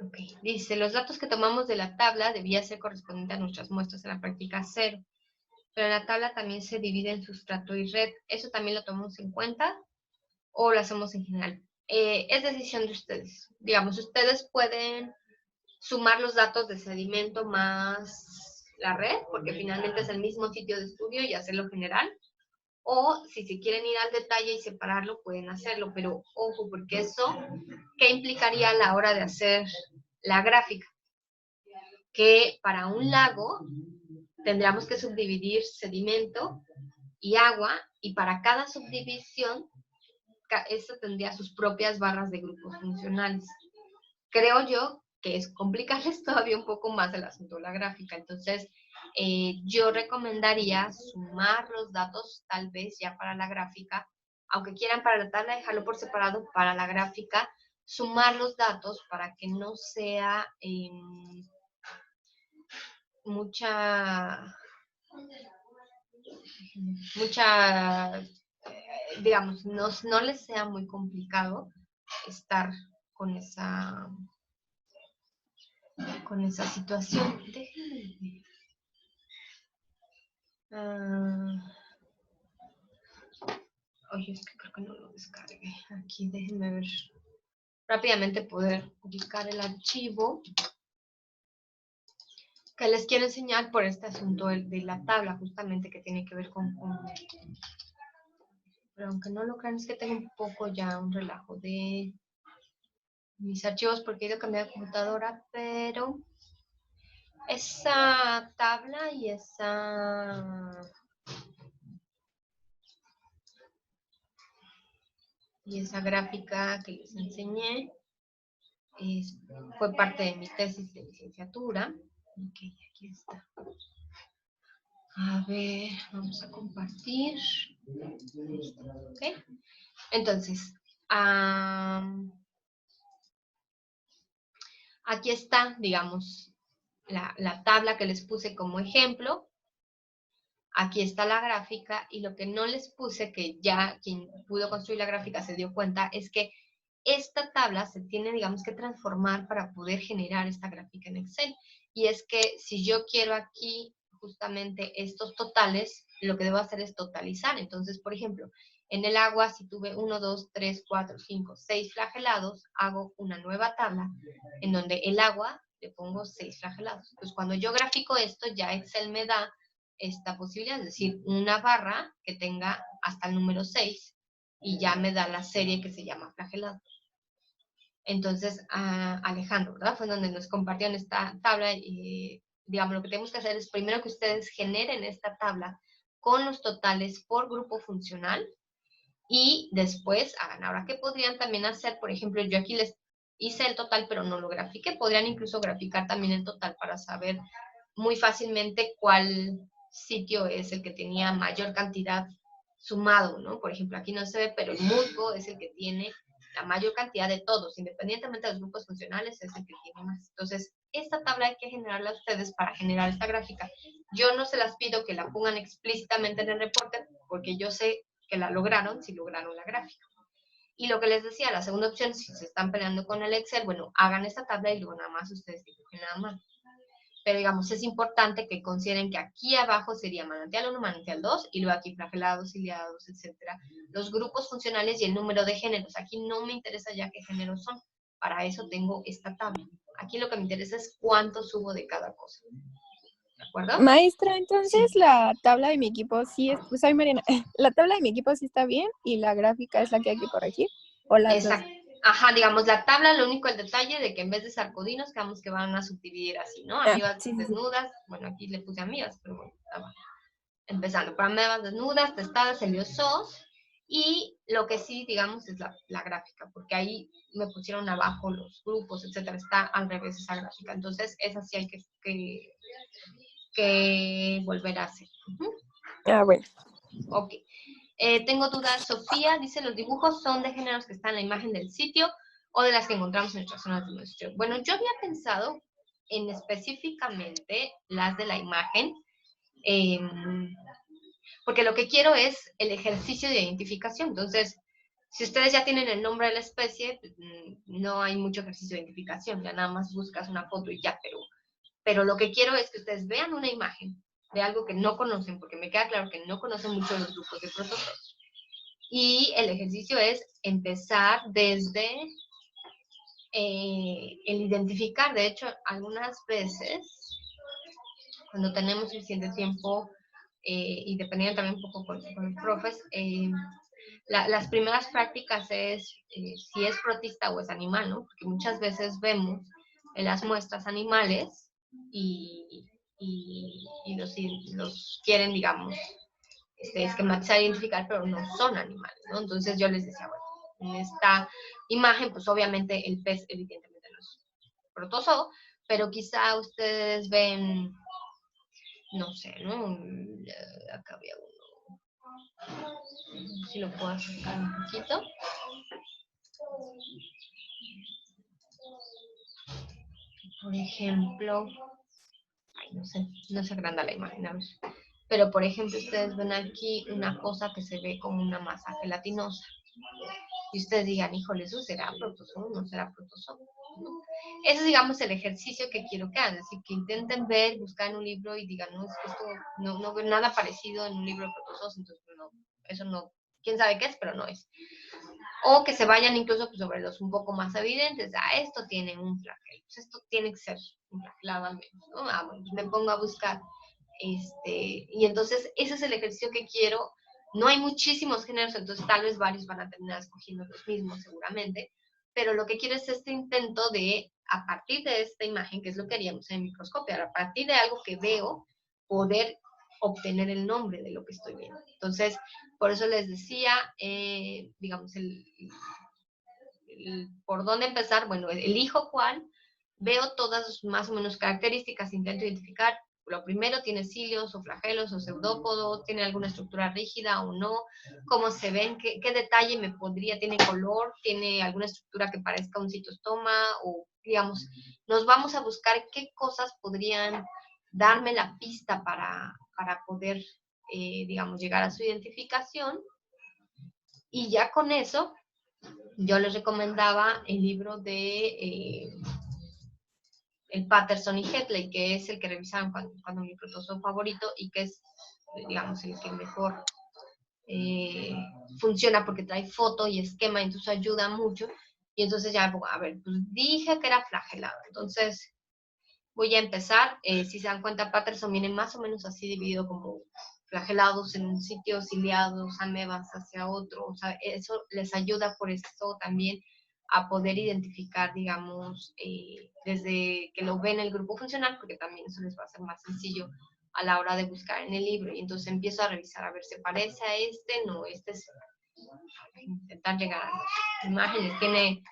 Ok, dice, los datos que tomamos de la tabla debía ser correspondiente a nuestras muestras en la práctica 0, pero en la tabla también se divide en sustrato y red. ¿Eso también lo tomamos en cuenta o lo hacemos en general? Es decisión de ustedes. Digamos, ustedes pueden sumar los datos de sedimento más la red, porque finalmente es el mismo sitio de estudio y hacerlo general. O si se quieren ir al detalle y separarlo, pueden hacerlo, pero ojo, porque eso, ¿qué implicaría a la hora de hacer la gráfica? Que para un lago tendríamos que subdividir sedimento y agua, y para cada subdivisión, esto tendría sus propias barras de grupos funcionales. Creo yo que es complicarles todavía un poco más el asunto de la gráfica, entonces yo recomendaría sumar los datos tal vez ya para la gráfica, aunque quieran para la tabla dejarlo por separado, para la gráfica sumar los datos para que no sea digamos, no les sea muy complicado estar con esa situación. Déjenme ver. Oye, es que creo que no lo descargué. Aquí déjenme ver. Rápidamente poder ubicar el archivo que les quiero enseñar por este asunto de la tabla, justamente que tiene que ver con... Pero aunque no lo crean, es que tengo un poco ya un relajo de mis archivos porque he ido a cambiar de computadora, pero esa tabla y esa gráfica que les enseñé fue parte de mi tesis de licenciatura. Ok, aquí está. A ver, vamos a compartir. Ok. Entonces, aquí está, digamos, la tabla que les puse como ejemplo. Aquí está la gráfica y lo que no les puse, que ya quien pudo construir la gráfica se dio cuenta, es que esta tabla se tiene, digamos, que transformar para poder generar esta gráfica en Excel. Y es que si yo quiero aquí justamente estos totales, lo que debo hacer es totalizar. Entonces, por ejemplo, en el agua, si tuve 1, 2, 3, 4, 5, 6 flagelados, hago una nueva tabla en donde el agua le pongo 6 flagelados. Entonces, cuando yo grafico esto, ya Excel me da esta posibilidad, es decir, una barra que tenga hasta el número 6 y ya me da la serie que se llama flagelados. Entonces, Alejandro, ¿verdad? Fue donde nos compartieron esta tabla y, digamos, lo que tenemos que hacer es primero que ustedes generen esta tabla con los totales por grupo funcional y después hagan. Ahora, ¿qué podrían también hacer? Por ejemplo, yo aquí les hice el total, pero no lo grafiqué. Podrían incluso graficar también el total para saber muy fácilmente cuál sitio es el que tenía mayor cantidad sumado, ¿no? Por ejemplo, aquí no se ve, pero el musgo es el que tiene la mayor cantidad de todos, independientemente de los grupos funcionales, es el que tiene más. Entonces, esta tabla hay que generarla a ustedes para generar esta gráfica. Yo no se las pido que la pongan explícitamente en el reporte, porque yo sé que la lograron si lograron la gráfica. Y lo que les decía, la segunda opción, si se están peleando con el Excel, bueno, hagan esta tabla y luego nada más ustedes dibujen nada más. Pero digamos, es importante que consideren que aquí abajo sería manantial 1, manantial 2, y luego aquí flagelados, ciliados, etcétera. Los grupos funcionales y el número de géneros. Aquí no me interesa ya qué géneros son. Para eso tengo esta tabla. Aquí lo que me interesa es cuánto subo de cada cosa. ¿De acuerdo? Maestra, entonces la tabla de mi equipo sí es, pues soy Mariana, la tabla de mi equipo sí está bien y la gráfica es la que hay que corregir, o las dos. Exacto. Ajá, digamos, la tabla, lo único el detalle de que en vez de sarcodinos, digamos que van a subdividir así, ¿no? Amebas sí. desnudas, bueno, aquí le puse amebas, pero bueno, estaba empezando por amebas desnudas, testadas, heliosos, y lo que sí, digamos, es la gráfica, porque ahí me pusieron abajo los grupos, etcétera, está al revés esa gráfica, entonces esa sí hay que volver a hacer. Bueno. Ok. Tengo dudas, Sofía dice, los dibujos son de géneros que están en la imagen del sitio o de las que encontramos en nuestras zonas de muestreo. Bueno, yo había pensado en específicamente las de la imagen, porque lo que quiero es el ejercicio de identificación. Entonces, si ustedes ya tienen el nombre de la especie, no hay mucho ejercicio de identificación, ya nada más buscas una foto y ya, pero lo que quiero es que ustedes vean una imagen de algo que no conocen, porque me queda claro que no conocen mucho los grupos de protozoos. Y el ejercicio es empezar desde el identificar. De hecho, algunas veces, cuando tenemos suficiente tiempo, y dependiendo también un poco con los profes, las primeras prácticas es si es protista o es animal, ¿no? Porque muchas veces vemos en las muestras animales y los quieren, digamos, esquematizar, identificar, pero no son animales, ¿no? Entonces yo les decía, bueno, en esta imagen, pues obviamente el pez evidentemente no es protozoo, pero quizá ustedes ven, no sé, ¿no? Acá había uno, si lo puedo acercar un poquito. Por ejemplo, ay, no se agranda la imagen, a ver. Pero, por ejemplo, ustedes ven aquí una cosa que se ve como una masa gelatinosa. Y ustedes digan, híjole, ¿eso será protozoo? ¿No será protozoo? ¿No? Ese es, digamos, el ejercicio que quiero que hagan. Es decir, que intenten ver, buscar en un libro y digan, no, es que esto no veo nada parecido en un libro de protozoos, entonces no, eso no, quién sabe qué es, pero no es. O que se vayan incluso pues, sobre los un poco más evidentes. Esto tiene un flagelo, pues esto tiene que ser un flagelado al menos, ¿no? Bueno, pues me pongo a buscar. Y entonces ese es el ejercicio que quiero. No hay muchísimos géneros, entonces tal vez varios van a terminar escogiendo los mismos seguramente, pero lo que quiero es este intento de, a partir de esta imagen, que es lo que haríamos en el microscopio, a partir de algo que veo, poder obtener el nombre de lo que estoy viendo. Entonces, por eso les decía, digamos, por dónde empezar. Bueno, elijo cuál, veo todas más o menos características, intento identificar. Lo primero, tiene cilios o flagelos o pseudópodo, tiene alguna estructura rígida o no, cómo se ven, qué detalle me podría, tiene color, tiene alguna estructura que parezca un citostoma, o digamos, nos vamos a buscar qué cosas podrían darme la pista para poder, digamos, llegar a su identificación. Y ya con eso, yo les recomendaba el libro de el Patterson y Hetley, que es el que revisaron cuando mi protozoo favorito y que es, digamos, el que mejor funciona porque trae foto y esquema, entonces ayuda mucho. Y entonces ya, a ver, pues dije que era flagelado, entonces voy a empezar. Si se dan cuenta, Patterson viene más o menos así dividido como flagelados en un sitio, ciliados, amebas hacia otro. O sea, eso les ayuda por eso también a poder identificar, digamos, desde que lo ven en el grupo funcional, porque también eso les va a hacer más sencillo a la hora de buscar en el libro. Y entonces empiezo a revisar, a ver, ¿se parece a este? No, este es intentar llegar a las imágenes. Tiene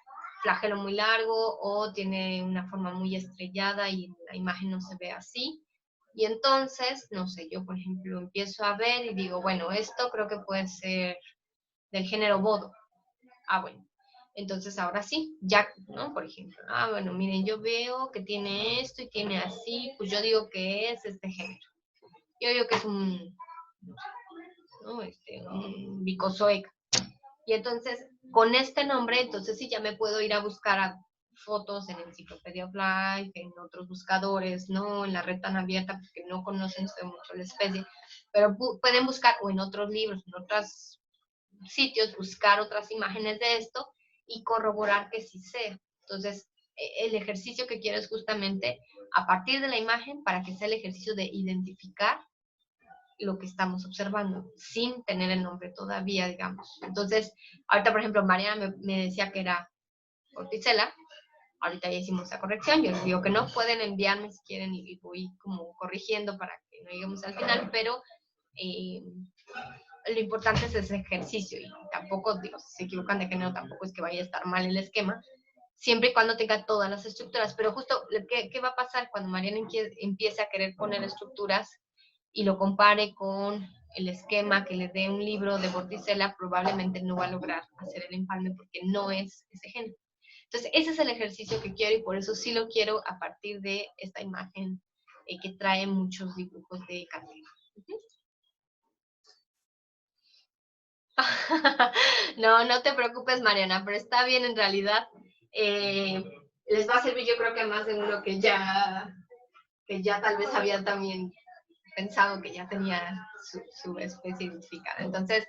flagelo muy largo o tiene una forma muy estrellada y la imagen no se ve así. Y entonces, no sé, yo por ejemplo empiezo a ver y digo, bueno, esto creo que puede ser del género bodo. Bueno. Entonces ahora sí, ya, ¿no? Por ejemplo, bueno, miren, yo veo que tiene esto y tiene así, pues yo digo que es este género. Yo digo que es un, ¿no? Un bicozoica. Y entonces, con este nombre, entonces sí ya me puedo ir a buscar a fotos en Encyclopedia of Life, en otros buscadores, ¿no? En la red tan abierta, porque no conocen mucho la especie, pero pueden buscar, o en otros libros, en otros sitios, buscar otras imágenes de esto y corroborar que sí sea. Entonces, el ejercicio que quiero es justamente a partir de la imagen para que sea el ejercicio de identificar lo que estamos observando, sin tener el nombre todavía, digamos. Entonces, ahorita, por ejemplo, Mariana me decía que era Vorticella. Ahorita ya hicimos la corrección. Yo les digo que no pueden enviarme si quieren y voy como corrigiendo para que no lleguemos al final, pero lo importante es ese ejercicio y tampoco, digo, si se equivocan de género, tampoco es que vaya a estar mal el esquema, siempre y cuando tenga todas las estructuras. Pero justo, ¿qué va a pasar cuando Mariana empiece a querer poner estructuras y lo compare con el esquema que le dé un libro de Vorticella? Probablemente no va a lograr hacer el empalme porque no es ese género. Entonces, ese es el ejercicio que quiero y por eso sí lo quiero a partir de esta imagen que trae muchos dibujos de cartera. No, no te preocupes, Mariana, pero está bien en realidad. Les va a servir, yo creo que a más de uno que ya tal vez había también pensado que ya tenía su especie identificada. Entonces,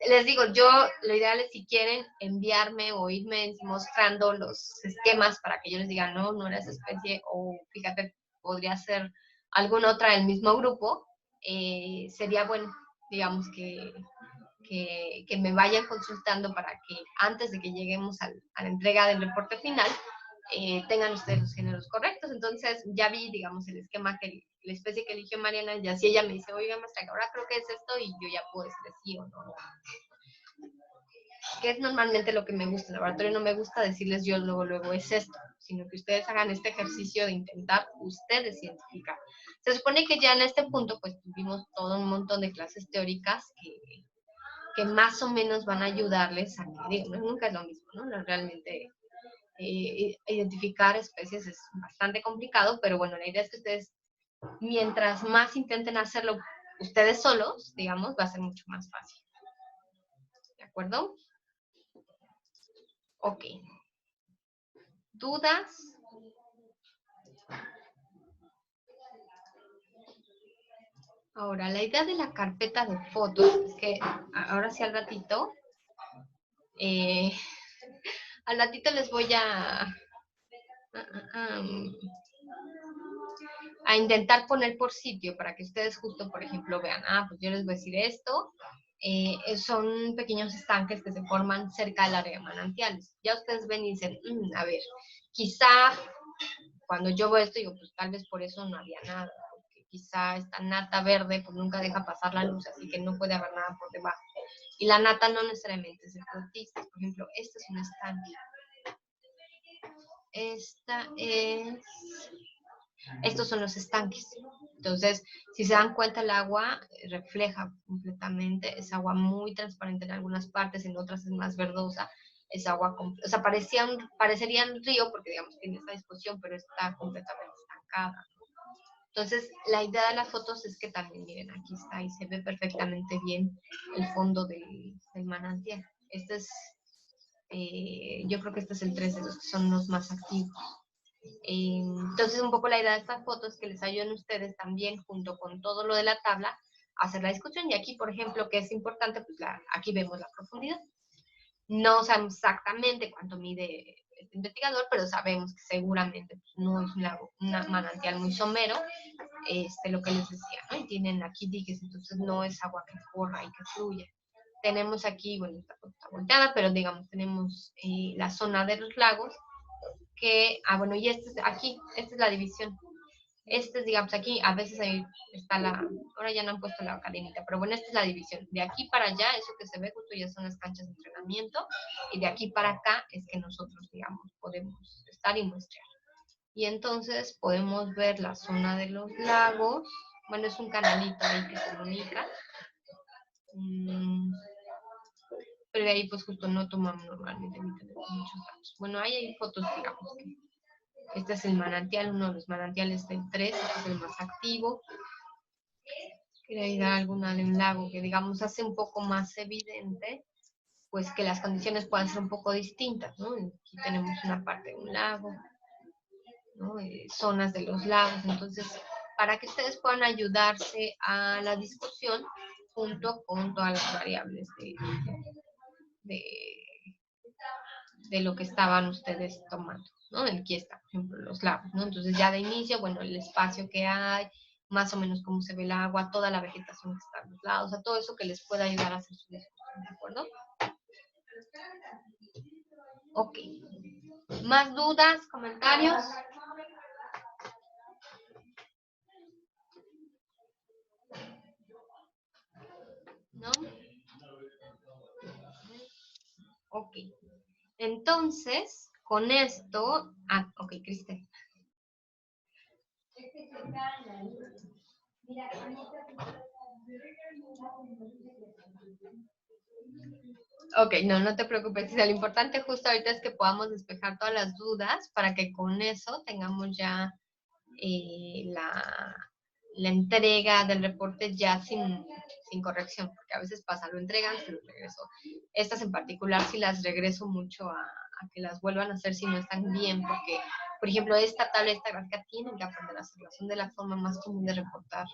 les digo, yo lo ideal es si quieren enviarme o irme mostrando los esquemas para que yo les diga, no, no era esa especie, o fíjate, podría ser alguna otra del mismo grupo, sería bueno, digamos, que me vayan consultando para que antes de que lleguemos a la entrega del reporte final, tengan ustedes los géneros correctos. Entonces ya vi, digamos, el esquema la especie que eligió Mariana, y así ella me dice, oiga, maestra, ahora creo que es esto, y yo ya puedo decirle sí o no. Que es normalmente lo que me gusta. En el laboratorio no me gusta decirles yo luego es esto, sino que ustedes hagan este ejercicio de intentar ustedes identificar. Se supone que ya en este punto, pues tuvimos todo un montón de clases teóricas que más o menos van a ayudarles a que, digo, nunca es lo mismo, ¿no? Realmente identificar especies es bastante complicado, pero bueno, la idea es que ustedes, mientras más intenten hacerlo ustedes solos, digamos, va a ser mucho más fácil. ¿De acuerdo? Ok. ¿Dudas? Ahora, la idea de la carpeta de fotos es que ahora sí al ratito les voy a intentar poner por sitio para que ustedes justo, por ejemplo, vean, pues yo les voy a decir esto, son pequeños estanques que se forman cerca del área de manantiales. Ya ustedes ven y dicen, a ver, quizá cuando yo veo esto, digo, pues tal vez por eso no había nada, porque quizá esta nata verde pues nunca deja pasar la luz, así que no puede haber nada por debajo. Y la nata no necesariamente es de protistas. Por ejemplo, este es un estanque. Estos son los estanques. Entonces, si se dan cuenta, el agua refleja completamente. Es agua muy transparente en algunas partes, en otras es más verdosa. Es agua, o sea, parecería un río porque, digamos, tiene esta disposición, pero está completamente estancada. Entonces, la idea de las fotos es que también, miren, aquí está y se ve perfectamente bien el fondo del manantial. Yo creo que este es el 3 de los que son los más activos. Entonces, un poco la idea de estas fotos es que les ayuden a ustedes también, junto con todo lo de la tabla, a hacer la discusión. Y aquí, por ejemplo, que es importante, pues aquí vemos la profundidad. No sabemos exactamente cuánto mide este investigador, pero sabemos que seguramente pues, no es un manantial muy somero, lo que les decía, ¿no? Y tienen aquí diques, entonces no es agua que corra y que fluya. Tenemos aquí, bueno, está volteada, pero digamos, tenemos la zona de los lagos, que, bueno, y esta es la división. Digamos, aquí, a veces ahí está ahora ya no han puesto la cadenita, pero bueno, esta es la división. De aquí para allá, eso que se ve justo ya son las canchas de entrenamiento, y de aquí para acá es que nosotros, digamos, podemos estar y muestrear. Y entonces podemos ver la zona de los lagos. Bueno, es un canalito ahí que se comunica. Pero de ahí pues justo no tomamos normalmente ni tenemos muchos datos. Bueno, ahí hay fotos, digamos, que este es el manantial, uno de los manantiales del 3, este es el más activo. Quería ir a alguna de un lago que, digamos, hace un poco más evidente, pues que las condiciones puedan ser un poco distintas, ¿no? Aquí tenemos una parte de un lago, ¿no? Zonas de los lagos, entonces, para que ustedes puedan ayudarse a la discusión junto con todas las variables de lo que estaban ustedes tomando, ¿no? Aquí está, por ejemplo, los lagos, ¿no? Entonces ya de inicio, bueno, el espacio que hay, más o menos cómo se ve el agua, toda la vegetación que está a los lados, o sea, todo eso que les pueda ayudar a hacer su discusión, ¿de acuerdo? Ok. ¿Más dudas, comentarios? ¿No? Ok. Entonces, con esto... Ah, ok, Cristel. Ok, no te preocupes. Lo importante justo ahorita es que podamos despejar todas las dudas para que con eso tengamos ya la entrega del reporte ya sin corrección, porque a veces pasa, lo entregan, se lo regreso. Estas en particular sí las regreso mucho a que las vuelvan a hacer si no están bien, porque, por ejemplo, esta tabla, esta gráfica, tienen que aprender a hacerlo. Son de la forma más común de reportar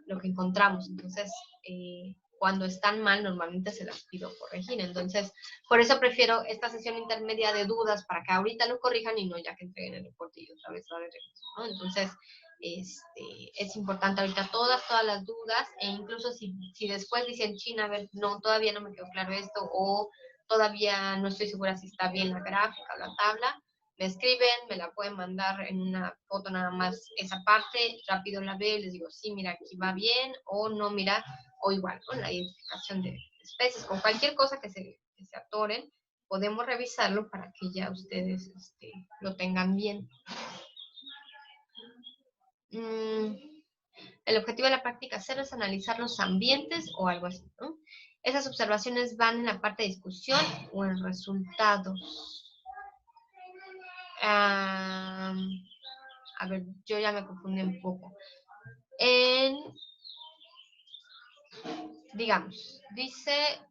lo que encontramos. Entonces, cuando están mal, normalmente se las pido corregir. Entonces, por eso prefiero esta sesión intermedia de dudas para que ahorita lo corrijan y no ya que entreguen el reporte y otra vez va de regreso, ¿no? Entonces, es importante ahorita todas las dudas, e incluso si después dicen, China, a ver, no, todavía no me quedó claro esto, o todavía no estoy segura si está bien la gráfica o la tabla, me escriben, me la pueden mandar en una foto nada más esa parte, rápido la veo y les digo, sí, mira, aquí va bien, o no, mira, o igual, con la identificación de especies, con cualquier cosa que se atoren, podemos revisarlo para que ya ustedes lo tengan bien. El objetivo de la práctica 0 es analizar los ambientes o algo así, ¿no? Esas observaciones van en la parte de discusión o en resultados. A ver, yo ya me confundí un poco. Digamos, dice,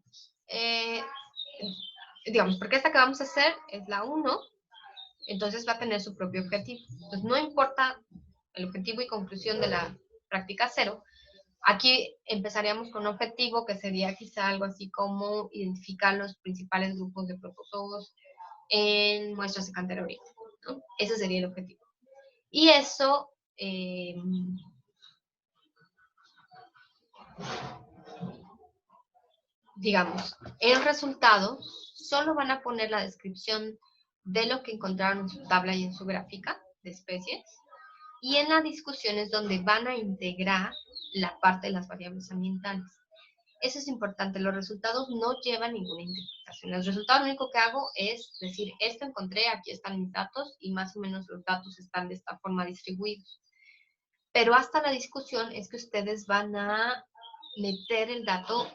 digamos, porque esta que vamos a hacer es la 1, entonces va a tener su propio objetivo. Entonces, no importa el objetivo y conclusión de la práctica 0, aquí empezaríamos con un objetivo que sería quizá algo así como identificar los principales grupos de protozoos en muestras de cantera orina, ¿no? Ese sería el objetivo. Y eso, digamos, en resultados, solo van a poner la descripción de lo que encontraron en su tabla y en su gráfica de especies, y en la discusión es donde van a integrar la parte de las variables ambientales. Eso es importante, los resultados no llevan ninguna interpretación. Los resultados lo único que hago es decir, esto encontré, aquí están mis datos, y más o menos los datos están de esta forma distribuidos. Pero hasta la discusión es que ustedes van a meter el dato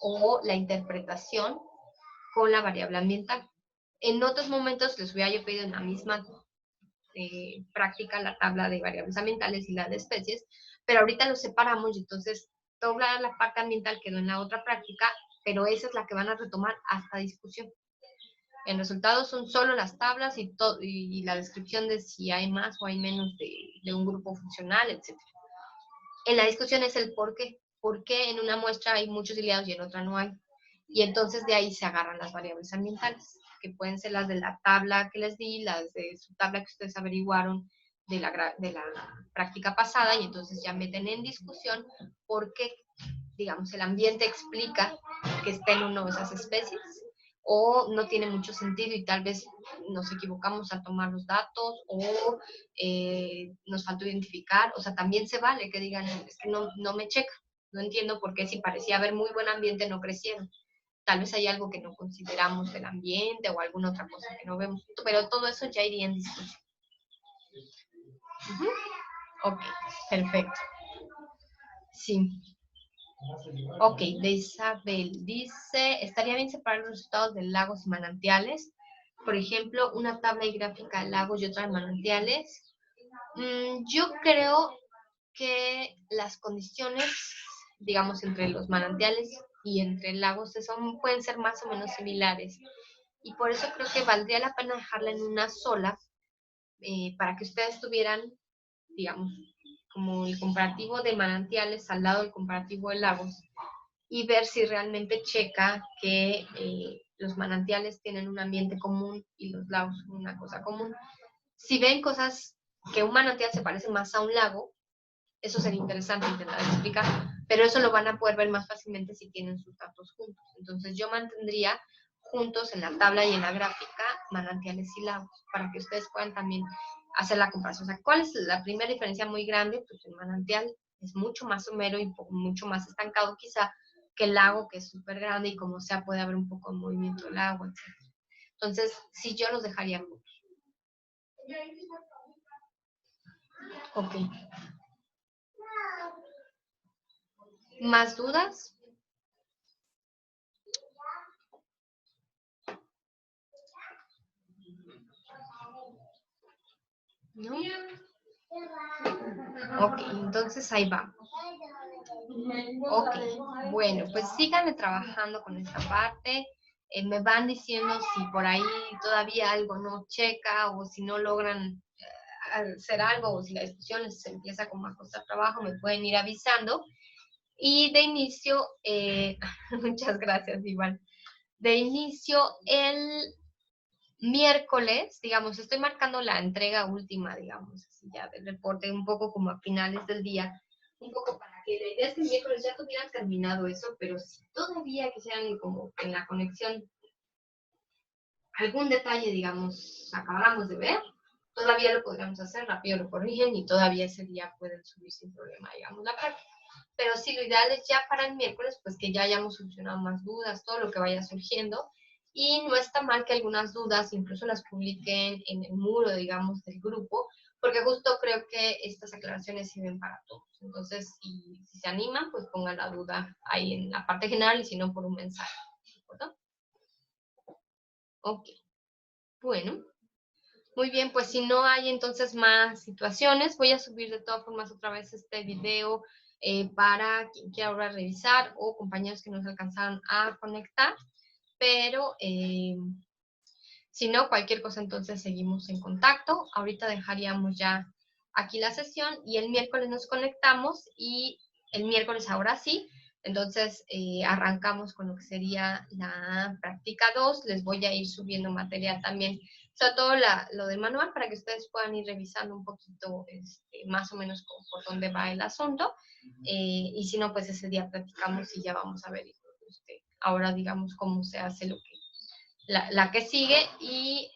o la interpretación con la variable ambiental. En otros momentos les hubiera yo pedido en la misma práctica la tabla de variables ambientales y la de especies, pero ahorita los separamos y entonces toda la parte ambiental quedó en la otra práctica, pero esa es la que van a retomar hasta discusión. En resultados son solo las tablas y la descripción de si hay más o hay menos de un grupo funcional, etc. En la discusión es el por qué. ¿Por qué en una muestra hay muchos ciliados y en otra no hay? Y entonces de ahí se agarran las variables ambientales, que pueden ser las de la tabla que les di, las de su tabla que ustedes averiguaron de la práctica pasada, y entonces ya meten en discusión por qué, digamos, el ambiente explica que esté en una de esas especies, o no tiene mucho sentido y tal vez nos equivocamos al tomar los datos, o nos faltó identificar. O sea, también se vale que digan, es que no me checa, no entiendo por qué si parecía haber muy buen ambiente no crecieron. Tal vez hay algo que no consideramos del ambiente o alguna otra cosa que no vemos, pero todo eso ya iría en discusión. Ok, perfecto. Sí. Ok, de Isabel dice, estaría bien separar los resultados de lagos y manantiales. Por ejemplo, una tabla y gráfica de lagos y otra de manantiales. Yo creo que las condiciones, digamos, entre los manantiales y entre lagos pueden ser más o menos similares. Y por eso creo que valdría la pena dejarla en una sola, para que ustedes tuvieran, digamos, como el comparativo de manantiales al lado del comparativo de lagos, y ver si realmente checa que los manantiales tienen un ambiente común y los lagos son una cosa común. Si ven cosas que un manantial se parece más a un lago, eso sería interesante intentar explicar, pero eso lo van a poder ver más fácilmente si tienen sus datos juntos. Entonces yo mantendría juntos en la tabla y en la gráfica manantiales y lagos, para que ustedes puedan también hacer la comparación. O sea, ¿cuál es la primera diferencia muy grande? Pues el manantial es mucho más somero y mucho más estancado quizá que el lago, que es súper grande y como sea puede haber un poco de movimiento del agua, etc. Entonces, sí, yo los dejaría juntos. Ok. ¿Más dudas? ¿No? Ok, entonces ahí va. Ok, bueno, pues síganle trabajando con esta parte. Me van diciendo si por ahí todavía algo no checa o si no logran hacer algo o si la discusión les empieza como a costar trabajo, me pueden ir avisando. Y de inicio, muchas gracias, Iván. De inicio, el miércoles, digamos, estoy marcando la entrega última, digamos, así ya del reporte, un poco como a finales del día, un poco para que la idea es que el miércoles ya tuvieran terminado eso, pero si todavía quisieran como en la conexión algún detalle, digamos, acabáramos de ver, todavía lo podríamos hacer, rápido lo corrigen y todavía ese día pueden subir sin problema, digamos, la práctica. Pero sí, lo ideal es ya para el miércoles, pues que ya hayamos solucionado más dudas, todo lo que vaya surgiendo. Y no está mal que algunas dudas incluso las publiquen en el muro, digamos, del grupo, porque justo creo que estas aclaraciones sirven para todos. Entonces, si se animan, pues pongan la duda ahí en la parte general y si no, por un mensaje. ¿De acuerdo? Ok. Bueno. Muy bien, pues si no hay entonces más situaciones, voy a subir de todas formas otra vez este video para quien quiera ahora revisar o compañeros que no se alcanzaron a conectar, pero si no, cualquier cosa entonces seguimos en contacto. Ahorita dejaríamos ya aquí la sesión y el miércoles nos conectamos y el miércoles ahora sí, entonces arrancamos con lo que sería la práctica 2. Les voy a ir subiendo material también, sobre todo lo del manual, para que ustedes puedan ir revisando un poquito más o menos por dónde va el asunto. Y si no, pues ese día practicamos y ya vamos a ver ahora digamos cómo se hace la que sigue, y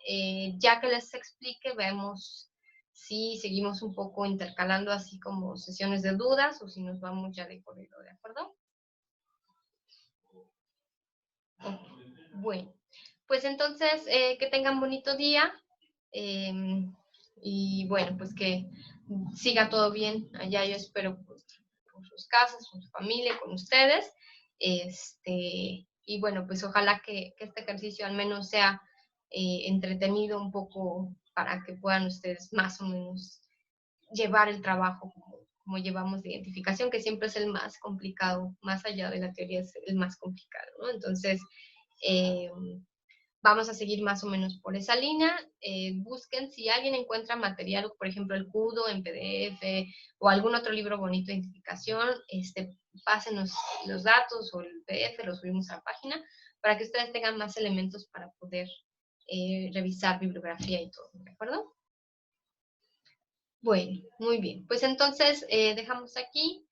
ya que les explique, vemos si seguimos un poco intercalando así como sesiones de dudas o si nos vamos ya de corrido, ¿de acuerdo? Bueno, pues entonces que tengan bonito día, y bueno, pues que siga todo bien allá, yo espero por sus casas, con su familia, con ustedes, y bueno, pues ojalá que este ejercicio al menos sea entretenido un poco para que puedan ustedes más o menos llevar el trabajo como llevamos de identificación, que siempre es el más complicado, más allá de la teoría es el más complicado, ¿no? Entonces, vamos a seguir más o menos por esa línea. Busquen si alguien encuentra material, por ejemplo, el CUDO en PDF o algún otro libro bonito de identificación, pásenos los datos o el PDF, lo subimos a la página para que ustedes tengan más elementos para poder revisar bibliografía y todo, ¿de acuerdo? Bueno, muy bien. Pues entonces dejamos aquí.